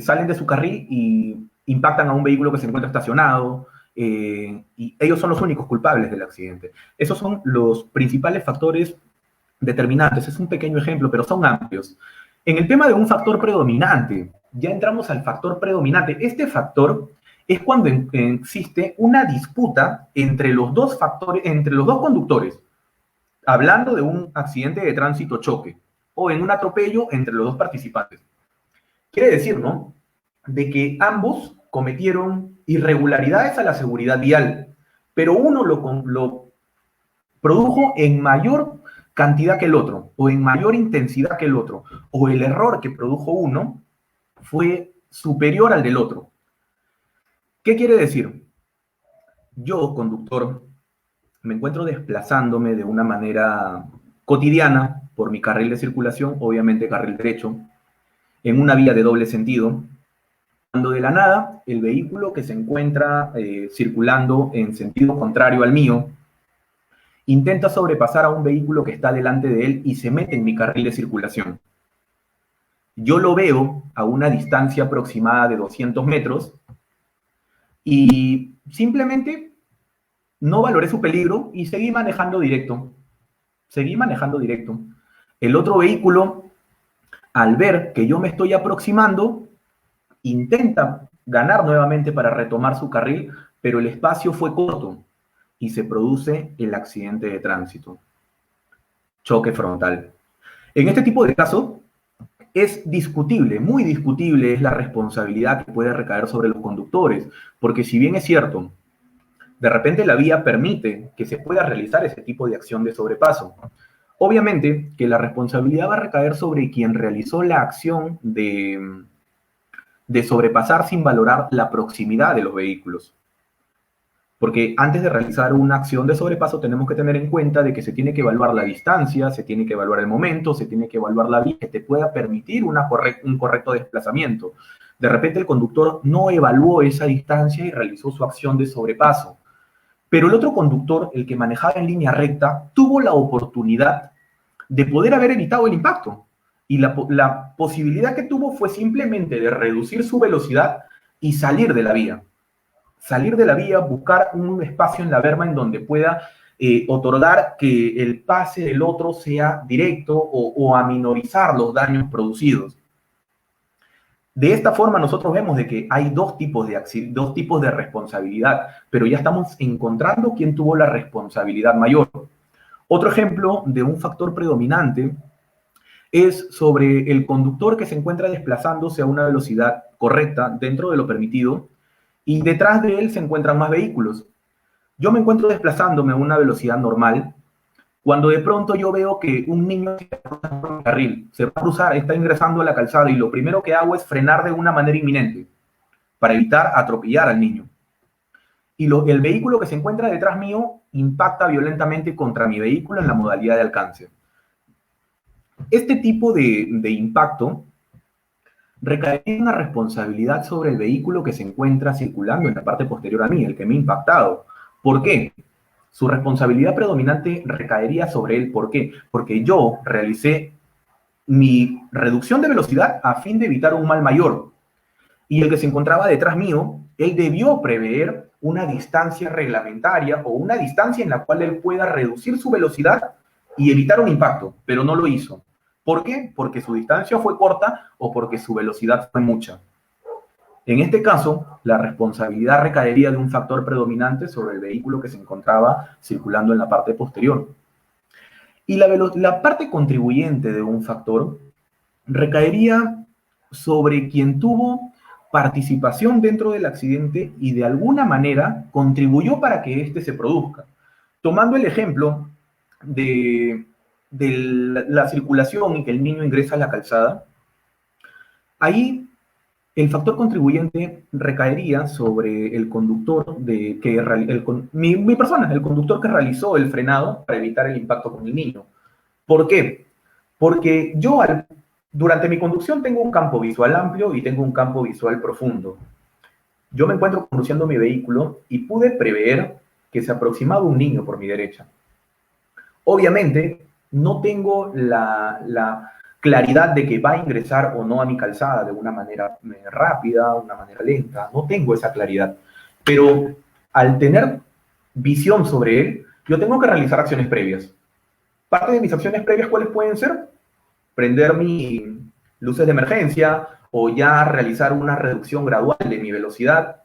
salen de su carril y impactan a un vehículo que se encuentra estacionado, y ellos son los únicos culpables del accidente. Esos son los principales factores determinantes. Es un pequeño ejemplo, pero son amplios. En el tema de un factor predominante, ya entramos al factor predominante. Este factor es cuando existe una disputa entre los dos factores, entre los dos conductores, hablando de un accidente de tránsito choque o en un atropello entre los dos participantes. Quiere decir, ¿no?, de que ambos cometieron irregularidades a la seguridad vial, pero uno lo produjo en mayor cantidad que el otro, o en mayor intensidad que el otro, o el error que produjo uno fue superior al del otro. ¿Qué quiere decir? Yo, conductor, me encuentro desplazándome de una manera cotidiana por mi carril de circulación, obviamente carril derecho, en una vía de doble sentido, cuando de la nada el vehículo que se encuentra circulando en sentido contrario al mío intenta sobrepasar a un vehículo que está delante de él y se mete en mi carril de circulación. Yo lo veo a una distancia aproximada de 200 metros y simplemente no valoré su peligro y seguí manejando directo. Seguí manejando directo. El otro vehículo, al ver que yo me estoy aproximando, intenta ganar nuevamente para retomar su carril, pero el espacio fue corto y se produce el accidente de tránsito. Choque frontal. En este tipo de casos es discutible, muy discutible es la responsabilidad que puede recaer sobre los conductores, porque si bien es cierto, de repente la vía permite que se pueda realizar ese tipo de acción de sobrepaso. Obviamente que la responsabilidad va a recaer sobre quien realizó la acción de sobrepasar sin valorar la proximidad de los vehículos. Porque antes de realizar una acción de sobrepaso tenemos que tener en cuenta de que se tiene que evaluar la distancia, se tiene que evaluar el momento, se tiene que evaluar la vía que te pueda permitir un correcto desplazamiento. De repente el conductor no evaluó esa distancia y realizó su acción de sobrepaso. Pero el otro conductor, el que manejaba en línea recta, tuvo la oportunidad de poder haber evitado el impacto. Y la posibilidad que tuvo fue simplemente de reducir su velocidad y salir de la vía. Salir de la vía, buscar un espacio en la berma en donde pueda otorgar que el pase del otro sea directo o aminorizar los daños producidos. De esta forma nosotros vemos de que hay dos tipos de responsabilidad, pero ya estamos encontrando quién tuvo la responsabilidad mayor. Otro ejemplo de un factor predominante es sobre el conductor que se encuentra desplazándose a una velocidad correcta dentro de lo permitido y detrás de él se encuentran más vehículos. Yo me encuentro desplazándome a una velocidad normal cuando de pronto yo veo que un niño se cruza por el carril, se va a cruzar, está ingresando a la calzada y lo primero que hago es frenar de una manera inminente para evitar atropellar al niño. Y el vehículo que se encuentra detrás mío impacta violentamente contra mi vehículo en la modalidad de alcance. Este tipo de impacto recaería una responsabilidad sobre el vehículo que se encuentra circulando en la parte posterior a mí, el que me ha impactado. ¿Por qué? Su responsabilidad predominante recaería sobre él. ¿Por qué? Porque yo realicé mi reducción de velocidad a fin de evitar un mal mayor. Y el que se encontraba detrás mío, él debió prever una distancia reglamentaria o una distancia en la cual él pueda reducir su velocidad y evitar un impacto, pero no lo hizo. ¿Por qué? Porque su distancia fue corta o porque su velocidad fue mucha. En este caso, la responsabilidad recaería de un factor predominante sobre el vehículo que se encontraba circulando en la parte posterior. Y la parte contribuyente de un factor recaería sobre quien tuvo participación dentro del accidente y de alguna manera contribuyó para que éste se produzca. Tomando el ejemplo de la circulación y que el niño ingresa a la calzada, ahí el factor contribuyente recaería sobre el conductor mi persona, el conductor que realizó el frenado para evitar el impacto con el niño. ¿Por qué? Porque yo durante mi conducción tengo un campo visual amplio y tengo un campo visual profundo. Yo me encuentro conduciendo mi vehículo y pude prever que se aproximaba un niño por mi derecha. Obviamente, no tengo la claridad de que va a ingresar o no a mi calzada de una manera rápida, una manera lenta. No tengo esa claridad. Pero al tener visión sobre él, yo tengo que realizar acciones previas. Parte de mis acciones previas, ¿cuáles pueden ser? Prender mis luces de emergencia o ya realizar una reducción gradual de mi velocidad,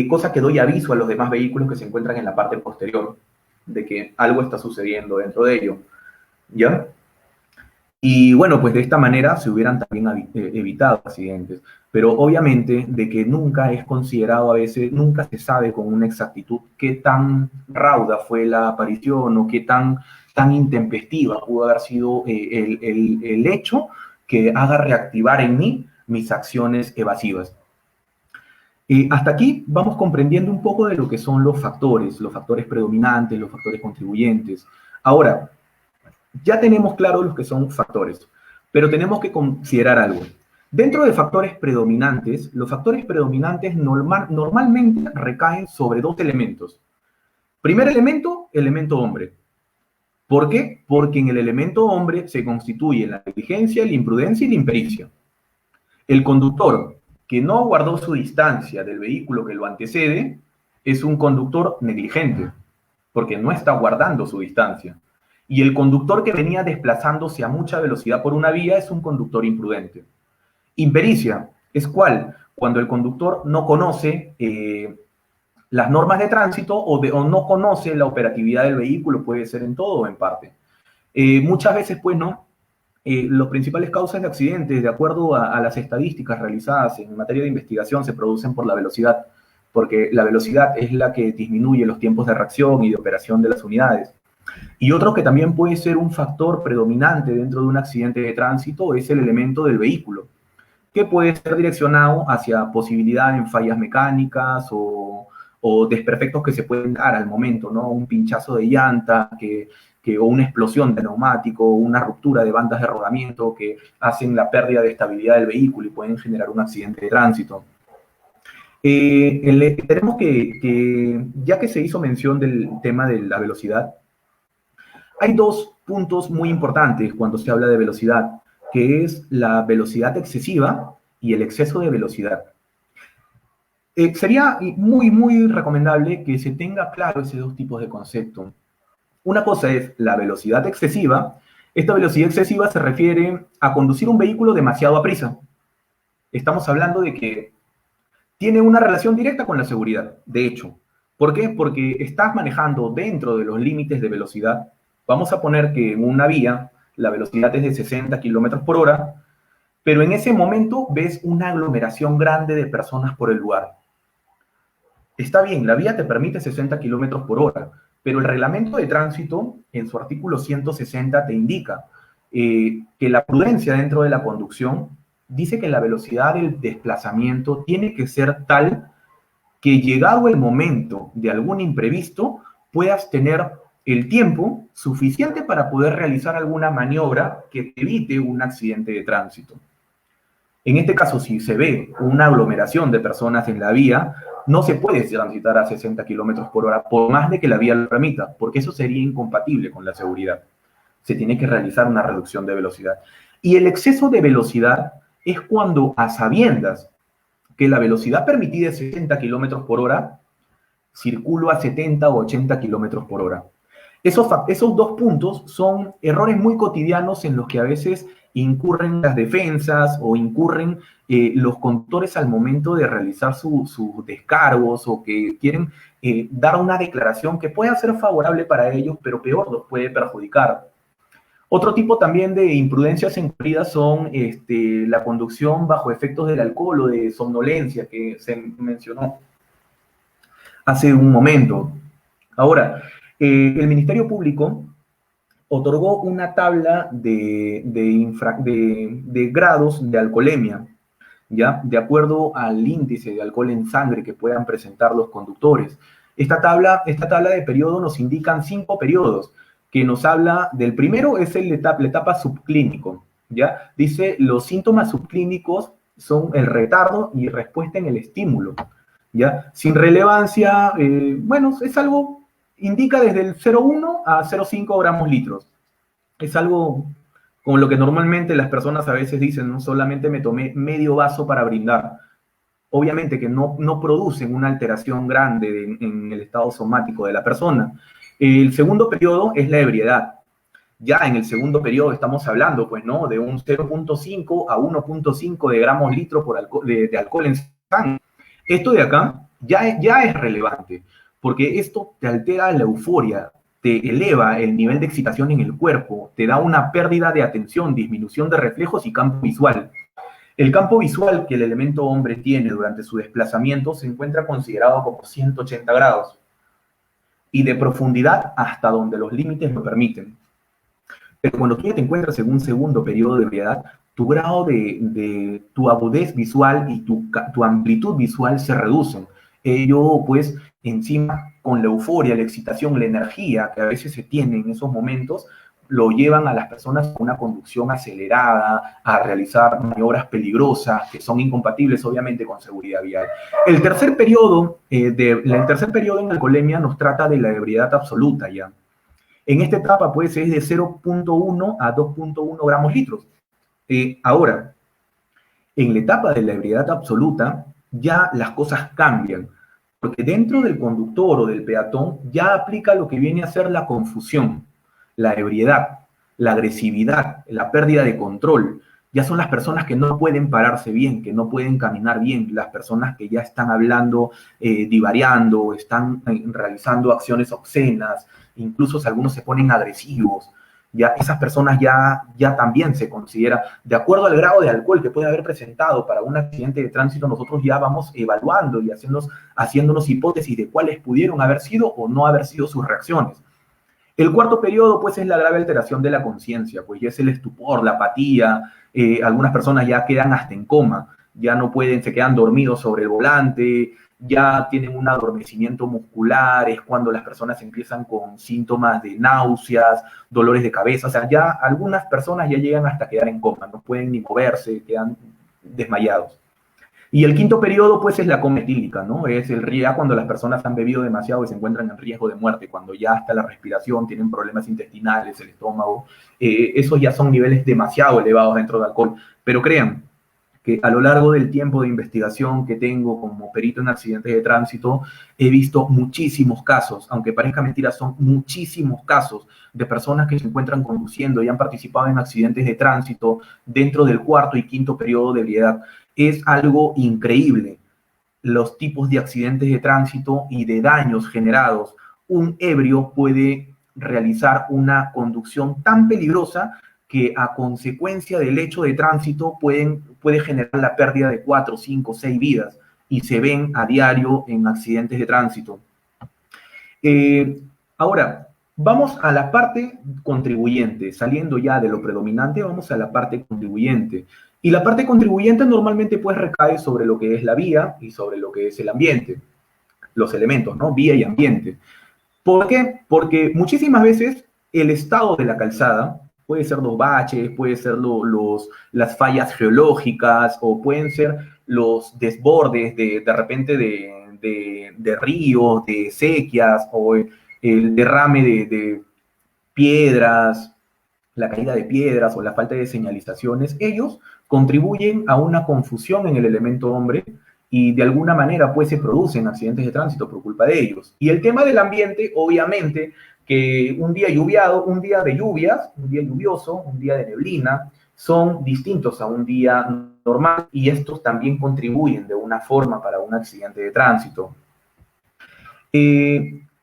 cosa que doy aviso a los demás vehículos que se encuentran en la parte posterior de que algo está sucediendo dentro de ello, ¿ya? Y bueno, pues de esta manera se hubieran también evitado accidentes, pero obviamente de que nunca es considerado, a veces nunca se sabe con una exactitud qué tan rauda fue la aparición o qué tan intempestiva pudo haber sido el hecho que haga reactivar en mí mis acciones evasivas. Hasta aquí vamos comprendiendo un poco de lo que son los factores predominantes, los factores contribuyentes. Ahora, ya tenemos claro los que son factores, pero tenemos que considerar algo. Dentro de factores predominantes, los factores predominantes normalmente recaen sobre dos elementos. Primer elemento, elemento hombre. ¿Por qué? Porque en el elemento hombre se constituye la negligencia, la imprudencia y la impericia. El conductor que no guardó su distancia del vehículo que lo antecede es un conductor negligente, porque no está guardando su distancia. Y el conductor que venía desplazándose a mucha velocidad por una vía es un conductor imprudente. Impericia es cuando el conductor no conoce las normas de tránsito o no conoce la operatividad del vehículo, puede ser en todo o en parte. Muchas veces, pues, no. Las principales causas de accidentes, de acuerdo a las estadísticas realizadas en materia de investigación, se producen por la velocidad, porque la velocidad es la que disminuye los tiempos de reacción y de operación de las unidades. Y otro que también puede ser un factor predominante dentro de un accidente de tránsito es el elemento del vehículo, que puede ser direccionado hacia posibilidad en fallas mecánicas o desperfectos que se pueden dar al momento, ¿no? Un pinchazo de llanta o una explosión de neumático, una ruptura de bandas de rodamiento que hacen la pérdida de estabilidad del vehículo y pueden generar un accidente de tránsito. Tenemos ya que se hizo mención del tema de la velocidad, hay dos puntos muy importantes cuando se habla de velocidad, que es la velocidad excesiva y el exceso de velocidad. Sería muy, muy recomendable que se tenga claro esos dos tipos de concepto. Una cosa es la velocidad excesiva. Esta velocidad excesiva se refiere a conducir un vehículo demasiado a prisa. Estamos hablando de que tiene una relación directa con la seguridad, de hecho. ¿Por qué? Porque estás manejando dentro de los límites de velocidad. Vamos a poner que en una vía la velocidad es de 60 kilómetros por hora, pero en ese momento ves una aglomeración grande de personas por el lugar. Está bien, la vía te permite 60 kilómetros por hora, pero el reglamento de tránsito, en su artículo 160, te indica que la prudencia dentro de la conducción dice que la velocidad del desplazamiento tiene que ser tal que llegado el momento de algún imprevisto puedas tener el tiempo suficiente para poder realizar alguna maniobra que te evite un accidente de tránsito. En este caso, si se ve una aglomeración de personas en la vía, no se puede transitar a 60 kilómetros por hora, por más de que la vía lo permita, porque eso sería incompatible con la seguridad. Se tiene que realizar una reducción de velocidad. Y el exceso de velocidad es cuando, a sabiendas que la velocidad permitida es 60 kilómetros por hora, circulo a 70 o 80 kilómetros por hora. Esos dos puntos son errores muy cotidianos en los que a veces incurren las defensas o incurren los conductores al momento de realizar sus descargos o que quieren dar una declaración que pueda ser favorable para ellos, pero peor, los puede perjudicar. Otro tipo también de imprudencias incurridas son la conducción bajo efectos del alcohol o de somnolencia que se mencionó hace un momento. Ahora, el Ministerio Público otorgó una tabla de grados de alcoholemia, ¿ya? De acuerdo al índice de alcohol en sangre que puedan presentar los conductores. Esta tabla de periodo nos indican 5 periodos, que nos habla del primero, es la etapa subclínico, ¿ya? Dice, los síntomas subclínicos son el retardo y respuesta en el estímulo, ¿ya? Sin relevancia, bueno, es algo, indica desde el 0,1 a 0,5 gramos litros. Es algo como lo que normalmente las personas a veces dicen, ¿no? Solamente me tomé medio vaso para brindar. Obviamente que no producen una alteración grande en el estado somático de la persona. El segundo periodo es la ebriedad. Ya en el segundo periodo estamos hablando, pues, ¿no? De un 0,5 a 1,5 de gramos litro de alcohol en sangre. Esto de acá ya es relevante, porque esto te altera la euforia, te eleva el nivel de excitación en el cuerpo, te da una pérdida de atención, disminución de reflejos y campo visual. El campo visual que el elemento hombre tiene durante su desplazamiento se encuentra considerado como 180 grados y de profundidad hasta donde los límites lo permiten. Pero cuando tú ya te encuentras en un segundo periodo de ebriedad, tu grado de tu agudez visual y tu amplitud visual se reducen. Ello, pues, encima, con la euforia, la excitación, la energía que a veces se tiene en esos momentos, lo llevan a las personas a una conducción acelerada, a realizar maniobras peligrosas que son incompatibles, obviamente, con seguridad vial. El tercer periodo en alcoholemia nos trata de la ebriedad absoluta, ¿ya? En esta etapa, pues, es de 0,1 a 2,1 gramos litros. Ahora, en la etapa de la ebriedad absoluta, ya las cosas cambian, porque dentro del conductor o del peatón ya aplica lo que viene a ser la confusión, la ebriedad, la agresividad, la pérdida de control. Ya son las personas que no pueden pararse bien, que no pueden caminar bien, las personas que ya están hablando, divariando, están realizando acciones obscenas, incluso algunos se ponen agresivos. Ya esas personas ya también se considera, de acuerdo al grado de alcohol que puede haber presentado para un accidente de tránsito, nosotros ya vamos evaluando y haciéndonos hipótesis de cuáles pudieron haber sido o no haber sido sus reacciones. El cuarto periodo, pues, es la grave alteración de la conciencia, pues ya es el estupor, la apatía, algunas personas ya quedan hasta en coma, ya no pueden, se quedan dormidos sobre el volante, ya tienen un adormecimiento muscular, es cuando las personas empiezan con síntomas de náuseas, dolores de cabeza, o sea, ya algunas personas ya llegan hasta quedar en coma, no pueden ni moverse, quedan desmayados. Y el quinto periodo, pues, es la coma etílica, ¿no? Es ya cuando las personas han bebido demasiado y se encuentran en riesgo de muerte, cuando ya hasta la respiración, tienen problemas intestinales, el estómago, esos ya son niveles demasiado elevados dentro del alcohol. Pero crean que a lo largo del tiempo de investigación que tengo como perito en accidentes de tránsito, he visto muchísimos casos, aunque parezca mentira, son muchísimos casos de personas que se encuentran conduciendo y han participado en accidentes de tránsito dentro del cuarto y quinto periodo de ebriedad. Es algo increíble los tipos de accidentes de tránsito y de daños generados. Un ebrio puede realizar una conducción tan peligrosa que a consecuencia del hecho de tránsito puede generar la pérdida de 4, 5, 6 vidas y se ven a diario en accidentes de tránsito. Ahora, vamos a la parte contribuyente. Saliendo ya de lo predominante, vamos a la parte contribuyente. Y la parte contribuyente normalmente pues recae sobre lo que es la vía y sobre lo que es el ambiente. Los elementos, ¿no? Vía y ambiente. ¿Por qué? Porque muchísimas veces el estado de la calzada Puede ser los baches, puede ser las fallas geológicas o pueden ser los desbordes de repente de ríos, de sequías o el derrame de piedras, la caída de piedras o la falta de señalizaciones. Ellos contribuyen a una confusión en el elemento hombre y de alguna manera pues se producen accidentes de tránsito por culpa de ellos. Y el tema del ambiente, obviamente, que un día lluviado, un día de lluvias, un día lluvioso, un día de neblina, son distintos a un día normal y estos también contribuyen de una forma para un accidente de tránsito.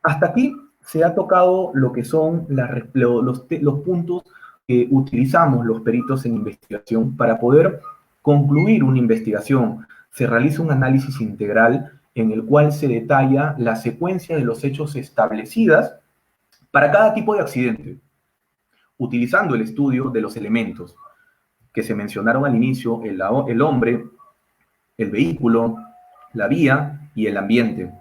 Hasta aquí se ha tocado lo que son los puntos que utilizamos los peritos en investigación para poder concluir una investigación. Se realiza un análisis integral en el cual se detalla la secuencia de los hechos establecidas para cada tipo de accidente, utilizando el estudio de los elementos que se mencionaron al inicio, el hombre, el vehículo, la vía y el ambiente.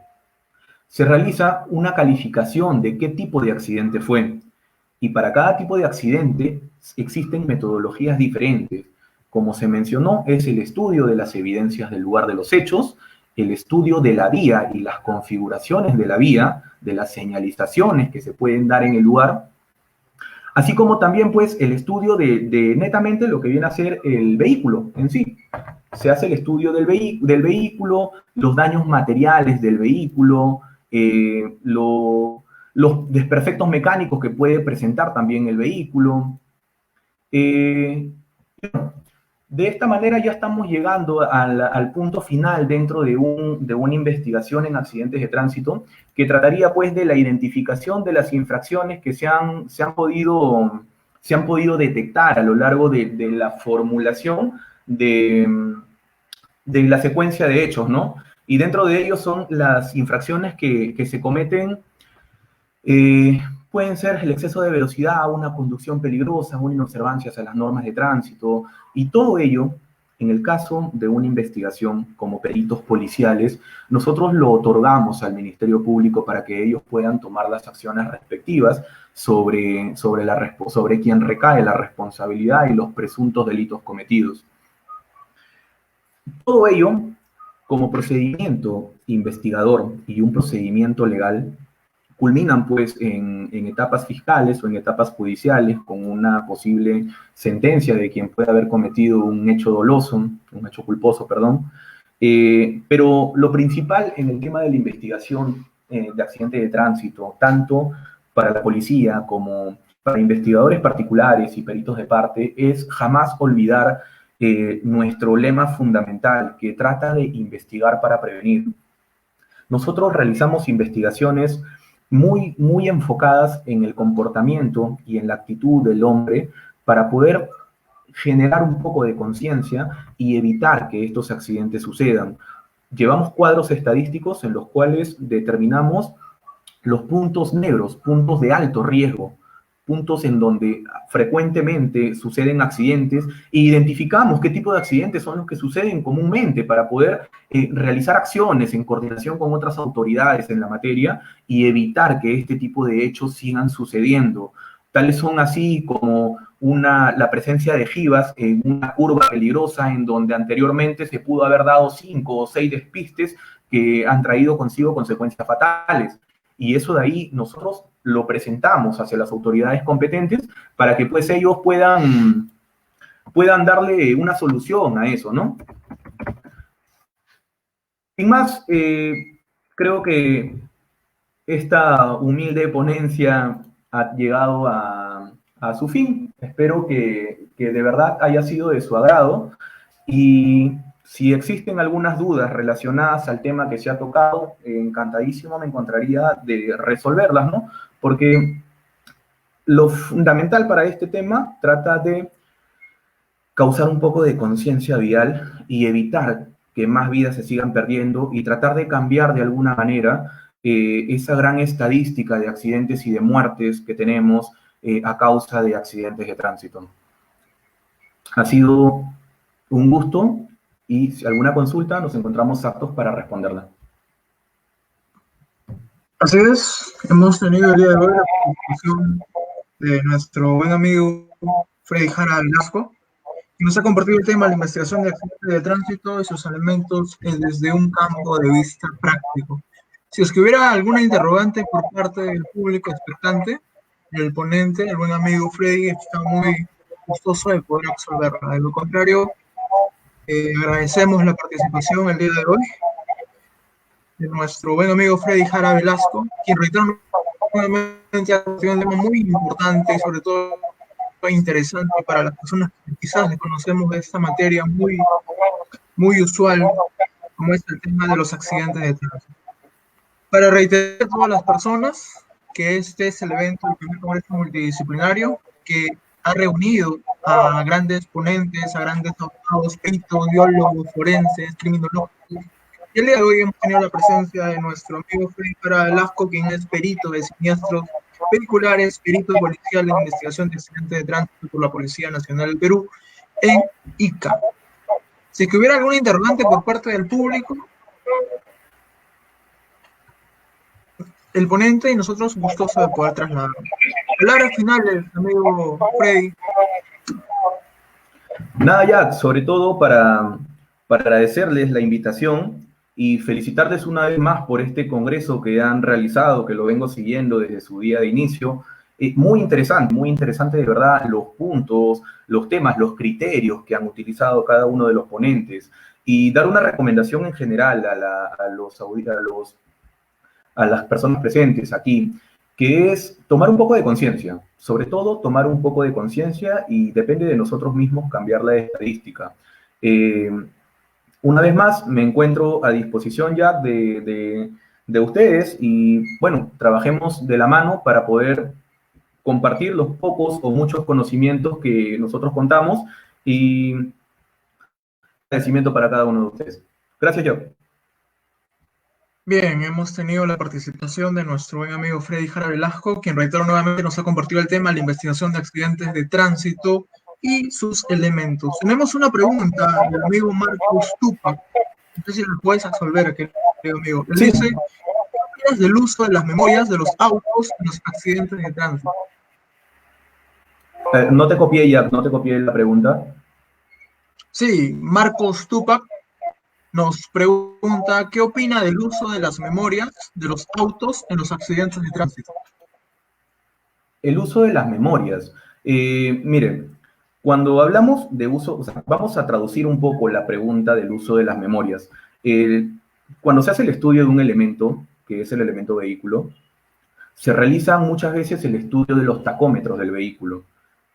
Se realiza una calificación de qué tipo de accidente fue. Y para cada tipo de accidente existen metodologías diferentes. Como se mencionó, es el estudio de las evidencias del lugar de los hechos, el estudio de la vía y las configuraciones de la vía, de las señalizaciones que se pueden dar en el lugar, así como también pues el estudio de netamente lo que viene a ser el vehículo en sí. Se hace el estudio del vehículo, los daños materiales del vehículo, los desperfectos mecánicos que puede presentar también el vehículo. De esta manera ya estamos llegando al punto final dentro de una investigación en accidentes de tránsito que trataría pues de la identificación de las infracciones que se han podido detectar a lo largo de la formulación de la secuencia de hechos, ¿no? Y dentro de ellos son las infracciones que se cometen, pueden ser el exceso de velocidad, una conducción peligrosa, una inobservancia a las normas de tránsito, y todo ello, en el caso de una investigación como peritos policiales, nosotros lo otorgamos al Ministerio Público para que ellos puedan tomar las acciones respectivas sobre quien recae la responsabilidad y los presuntos delitos cometidos. Todo ello, como procedimiento investigador y un procedimiento legal, culminan pues en etapas fiscales o en etapas judiciales con una posible sentencia de quien pueda haber cometido un hecho doloso, un hecho culposo, perdón. Pero lo principal en el tema de la investigación de accidentes de tránsito, tanto para la policía como para investigadores particulares y peritos de parte, es jamás olvidar nuestro lema fundamental, que trata de investigar para prevenir. Nosotros realizamos investigaciones muy enfocadas en el comportamiento y en la actitud del hombre para poder generar un poco de conciencia y evitar que estos accidentes sucedan. Llevamos cuadros estadísticos en los cuales determinamos los puntos negros, puntos de alto riesgo, puntos en donde frecuentemente suceden accidentes e identificamos qué tipo de accidentes son los que suceden comúnmente para poder realizar acciones en coordinación con otras autoridades en la materia y evitar que este tipo de hechos sigan sucediendo. Tales son así como la presencia de jivas en una curva peligrosa en donde anteriormente se pudo haber dado 5 o 6 despistes que han traído consigo consecuencias fatales. Y eso de ahí nosotros lo presentamos hacia las autoridades competentes para que pues ellos puedan darle una solución a eso, ¿no? Sin más, creo que esta humilde ponencia ha llegado a su fin. Espero que de verdad haya sido de su agrado y si existen algunas dudas relacionadas al tema que se ha tocado, encantadísimo me encontraría de resolverlas, ¿no? Porque lo fundamental para este tema trata de causar un poco de conciencia vial y evitar que más vidas se sigan perdiendo y tratar de cambiar de alguna manera esa gran estadística de accidentes y de muertes que tenemos a causa de accidentes de tránsito. Ha sido un gusto y si alguna consulta nos encontramos aptos para responderla. Así es, hemos tenido el día de hoy la participación de nuestro buen amigo Freddy Jara Velasco, que nos ha compartido el tema de la investigación de accidentes de tránsito y sus elementos desde un campo de vista práctico. Si es que hubiera alguna interrogante por parte del público expectante, el ponente, el buen amigo Freddy, está muy gustoso de poder absolverla. De lo contrario, agradecemos la participación el día de hoy de nuestro buen amigo Freddy Jara Velasco, quien reitera nuevamente ha sido un tema muy importante y sobre todo interesante para las personas que quizás desconocemos de esta materia muy usual, como es el tema de los accidentes de tránsito. Para reiterar a todas las personas que este es el evento del primer congreso multidisciplinario que ha reunido a grandes ponentes, a grandes abogados, peritos, biólogos, forenses, criminólogos. Y el día de hoy hemos tenido la presencia de nuestro amigo Freddy Jara Velasco, quien es perito de siniestros vehiculares, perito policial de investigación de accidentes de tránsito por la Policía Nacional del Perú en ICA. Si que hubiera alguna interrogante por parte del público, el ponente y nosotros gustosos de poder trasladar. Palabras finales, amigo Freddy. Nada, ya, sobre todo para agradecerles la invitación y felicitarles una vez más por este congreso que han realizado, que lo vengo siguiendo desde su día de inicio. Muy interesante de verdad los puntos, los temas, los criterios que han utilizado cada uno de los ponentes y dar una recomendación en general a las personas presentes aquí, que es tomar un poco de conciencia, sobre todo tomar un poco de conciencia y depende de nosotros mismos cambiar la estadística. Una vez más, me encuentro a disposición ya de ustedes y, bueno, trabajemos de la mano para poder compartir los pocos o muchos conocimientos que nosotros contamos y agradecimiento para cada uno de ustedes. Gracias, yo. Bien, hemos tenido la participación de nuestro buen amigo Freddy Jara Velasco, quien reitero nuevamente nos ha compartido el tema de la investigación de accidentes de tránsito y sus elementos. Tenemos una pregunta del amigo Marcos Tupac. No sé si lo puedes absolver, querido amigo. Él dice, ¿qué opinas del uso de las memorias de los autos en los accidentes de tránsito? No te copié, Jack, no te copié la pregunta. Sí, Marcos Tupac nos pregunta, ¿qué opina del uso de las memorias de los autos en los accidentes de tránsito? El uso de las memorias. Miren, cuando hablamos de uso, o sea, vamos a traducir un poco la pregunta del uso de las memorias. Cuando se hace el estudio de un elemento, que es el elemento vehículo, se realiza muchas veces el estudio de los tacómetros del vehículo,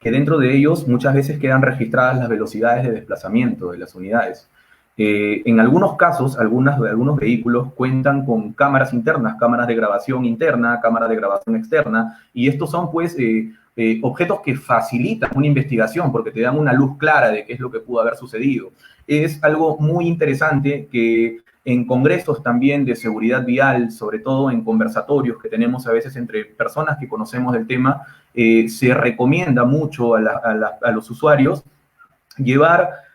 que dentro de ellos muchas veces quedan registradas las velocidades de desplazamiento de las unidades. En algunos casos, algunos vehículos cuentan con cámaras internas, cámaras de grabación interna, cámaras de grabación externa, y estos son, pues, objetos que facilitan una investigación porque te dan una luz clara de qué es lo que pudo haber sucedido. Es algo muy interesante que en congresos también de seguridad vial, sobre todo en conversatorios que tenemos a veces entre personas que conocemos del tema, se recomienda mucho a los usuarios llevar,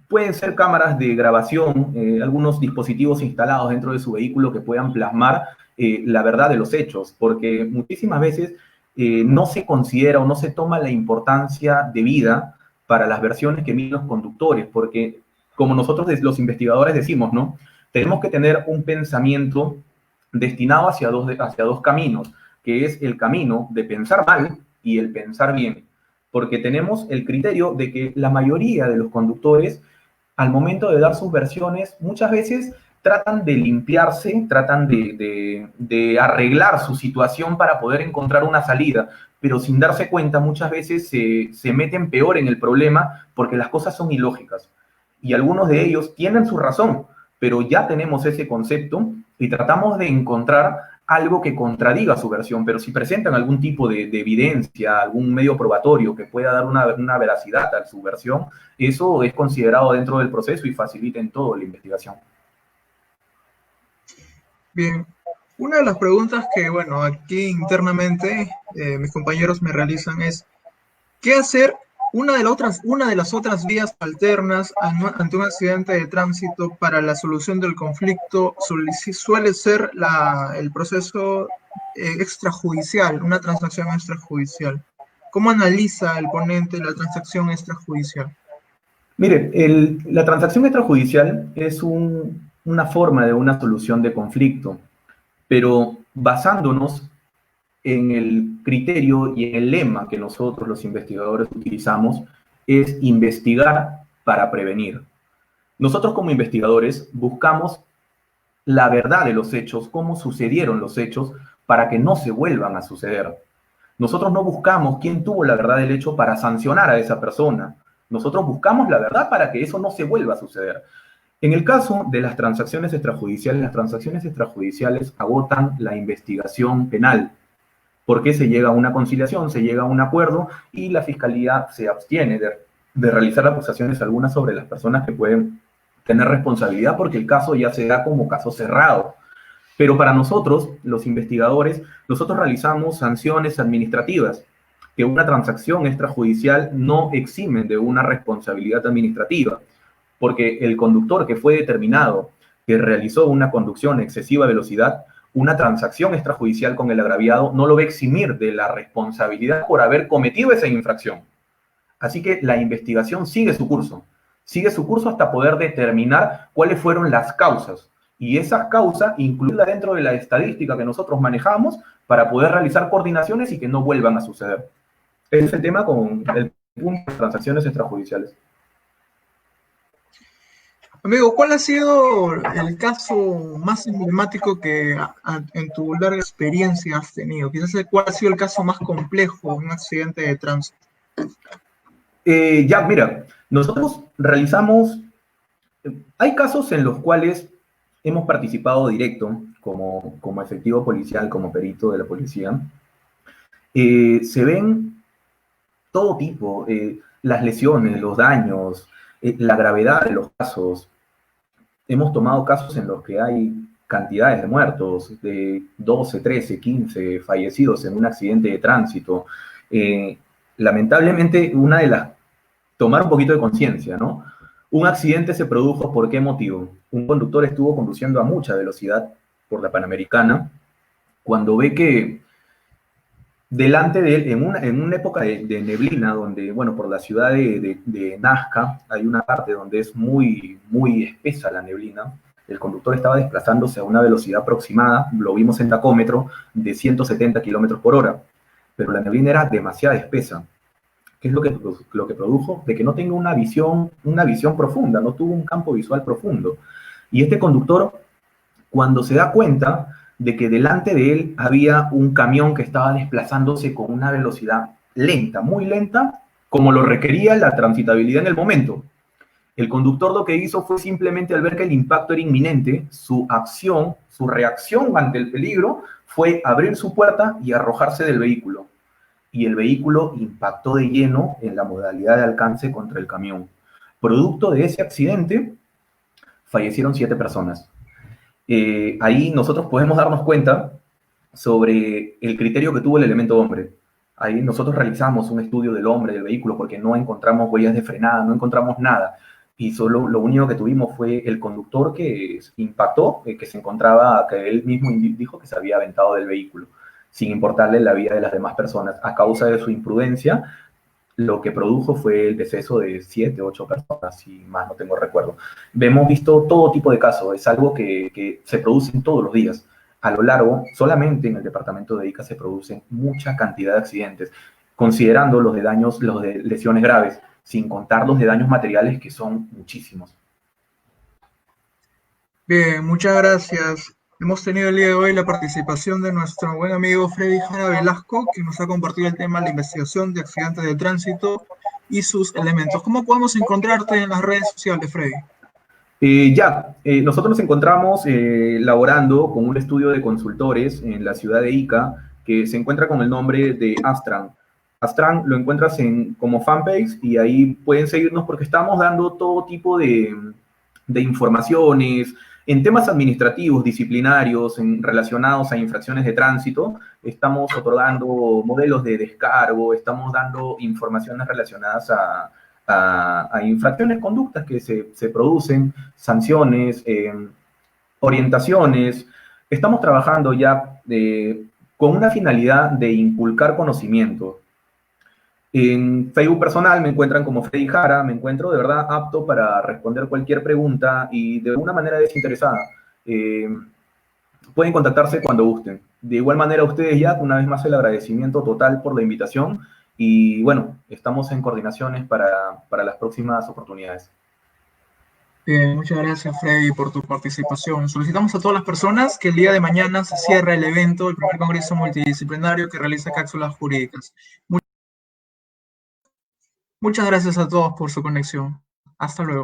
pueden ser cámaras de grabación, algunos dispositivos instalados dentro de su vehículo que puedan plasmar la verdad de los hechos, porque muchísimas veces no se considera o no se toma la importancia debida para las versiones que emiten los conductores, porque como nosotros los investigadores decimos, ¿no? Tenemos que tener un pensamiento destinado hacia dos caminos, que es el camino de pensar mal y el pensar bien, porque tenemos el criterio de que la mayoría de los conductores, al momento de dar sus versiones, muchas veces tratan de limpiarse, tratan de arreglar su situación para poder encontrar una salida, pero sin darse cuenta muchas veces se meten peor en el problema porque las cosas son ilógicas. Y algunos de ellos tienen su razón, pero ya tenemos ese concepto y tratamos de encontrar algo que contradiga su versión, pero si presentan algún tipo de evidencia, algún medio probatorio que pueda dar una veracidad a su versión, eso es considerado dentro del proceso y facilita en todo la investigación. Bien, una de las preguntas que, bueno, aquí internamente mis compañeros me realizan es, ¿qué hacer? Una de las otras vías alternas ante un accidente de tránsito para la solución del conflicto suele ser el proceso extrajudicial, una transacción extrajudicial. ¿Cómo analiza el ponente la transacción extrajudicial? Mire, la transacción extrajudicial es una forma de una solución de conflicto, pero basándonos en el criterio y en el lema que nosotros los investigadores utilizamos, es investigar para prevenir. Nosotros como investigadores buscamos la verdad de los hechos, cómo sucedieron los hechos, para que no se vuelvan a suceder. Nosotros no buscamos quién tuvo la verdad del hecho para sancionar a esa persona. Nosotros buscamos la verdad para que eso no se vuelva a suceder. En el caso de las transacciones extrajudiciales agotan la investigación penal, porque se llega a una conciliación, se llega a un acuerdo y la fiscalía se abstiene de realizar acusaciones algunas sobre las personas que pueden tener responsabilidad porque el caso ya se da como caso cerrado. Pero para nosotros, los investigadores, nosotros realizamos sanciones administrativas que una transacción extrajudicial no eximen de una responsabilidad administrativa, porque el conductor que fue determinado que realizó una conducción a excesiva velocidad, una transacción extrajudicial con el agraviado no lo va a eximir de la responsabilidad por haber cometido esa infracción. Así que la investigación sigue su curso hasta poder determinar cuáles fueron las causas y esas causas incluirlas dentro de la estadística que nosotros manejamos para poder realizar coordinaciones y que no vuelvan a suceder. Ese es el tema con el punto de transacciones extrajudiciales. Amigo, ¿cuál ha sido el caso más emblemático que en tu larga experiencia has tenido? Quizás cuál ha sido el caso más complejo, un accidente de tránsito. Mira, nosotros realizamos, hay casos en los cuales hemos participado directo como efectivo policial, como perito de la policía. Se ven todo tipo, las lesiones, los daños, la gravedad de los casos. Hemos tomado casos en los que hay cantidades de muertos, de 12, 13, 15 fallecidos en un accidente de tránsito. Lamentablemente, tomar un poquito de conciencia, ¿no? Un accidente se produjo, ¿por qué motivo? Un conductor estuvo conduciendo a mucha velocidad por la Panamericana, cuando ve que delante de él, en una época de neblina, donde, bueno, por la ciudad de Nazca, hay una parte donde es muy, muy espesa la neblina, el conductor estaba desplazándose a una velocidad aproximada, lo vimos en tacómetro, de 170 kilómetros por hora, pero la neblina era demasiado espesa. ¿Qué es lo que produjo? De que no tenga una visión profunda, no tuvo un campo visual profundo. Y este conductor, cuando se da cuenta de que delante de él había un camión que estaba desplazándose con una velocidad lenta, muy lenta, como lo requería la transitabilidad en el momento. El conductor lo que hizo fue simplemente, al ver que el impacto era inminente, su reacción ante el peligro fue abrir su puerta y arrojarse del vehículo. Y el vehículo impactó de lleno en la modalidad de alcance contra el camión. Producto de ese accidente, fallecieron 7 personas. Ahí nosotros podemos darnos cuenta sobre el criterio que tuvo el elemento hombre. Ahí nosotros realizamos un estudio del hombre, del vehículo, porque no encontramos huellas de frenada, no encontramos nada. Y solo lo único que tuvimos fue el conductor que impactó, que se encontraba, que él mismo dijo que se había aventado del vehículo, sin importarle la vida de las demás personas. A causa de su imprudencia, lo que produjo fue el deceso de 7, 8 personas, si más no tengo recuerdo. Hemos visto todo tipo de casos, es algo que se produce todos los días. A lo largo, solamente en el departamento de Ica se producen mucha cantidad de accidentes, considerando los de lesiones graves, sin contar los de daños materiales, que son muchísimos. Bien, muchas gracias. Hemos tenido el día de hoy la participación de nuestro buen amigo Freddy Jara Velasco, que nos ha compartido el tema de la investigación de accidentes de tránsito y sus elementos. ¿Cómo podemos encontrarte en las redes sociales, Freddy? Nosotros nos encontramos laborando con un estudio de consultores en la ciudad de Ica, que se encuentra con el nombre de Astran. Astran lo encuentras como fanpage y ahí pueden seguirnos porque estamos dando todo tipo de informaciones en temas administrativos, disciplinarios, relacionados a infracciones de tránsito. Estamos otorgando modelos de descargo, estamos dando informaciones relacionadas a infracciones, conductas que se producen, sanciones, orientaciones. Estamos trabajando ya con una finalidad de inculcar conocimiento. En Facebook personal me encuentran como Freddy Jara, me encuentro de verdad apto para responder cualquier pregunta y de alguna manera desinteresada. Eh, Pueden contactarse cuando gusten. De igual manera, a ustedes ya, una vez más, el agradecimiento total por la invitación y bueno, estamos en coordinaciones para las próximas oportunidades. Bien, muchas gracias, Freddy, por tu participación. Solicitamos a todas las personas que el día de mañana se cierre el evento, el primer congreso multidisciplinario que realiza Cápsulas Jurídicas. Muchas gracias a todos por su conexión. Hasta luego.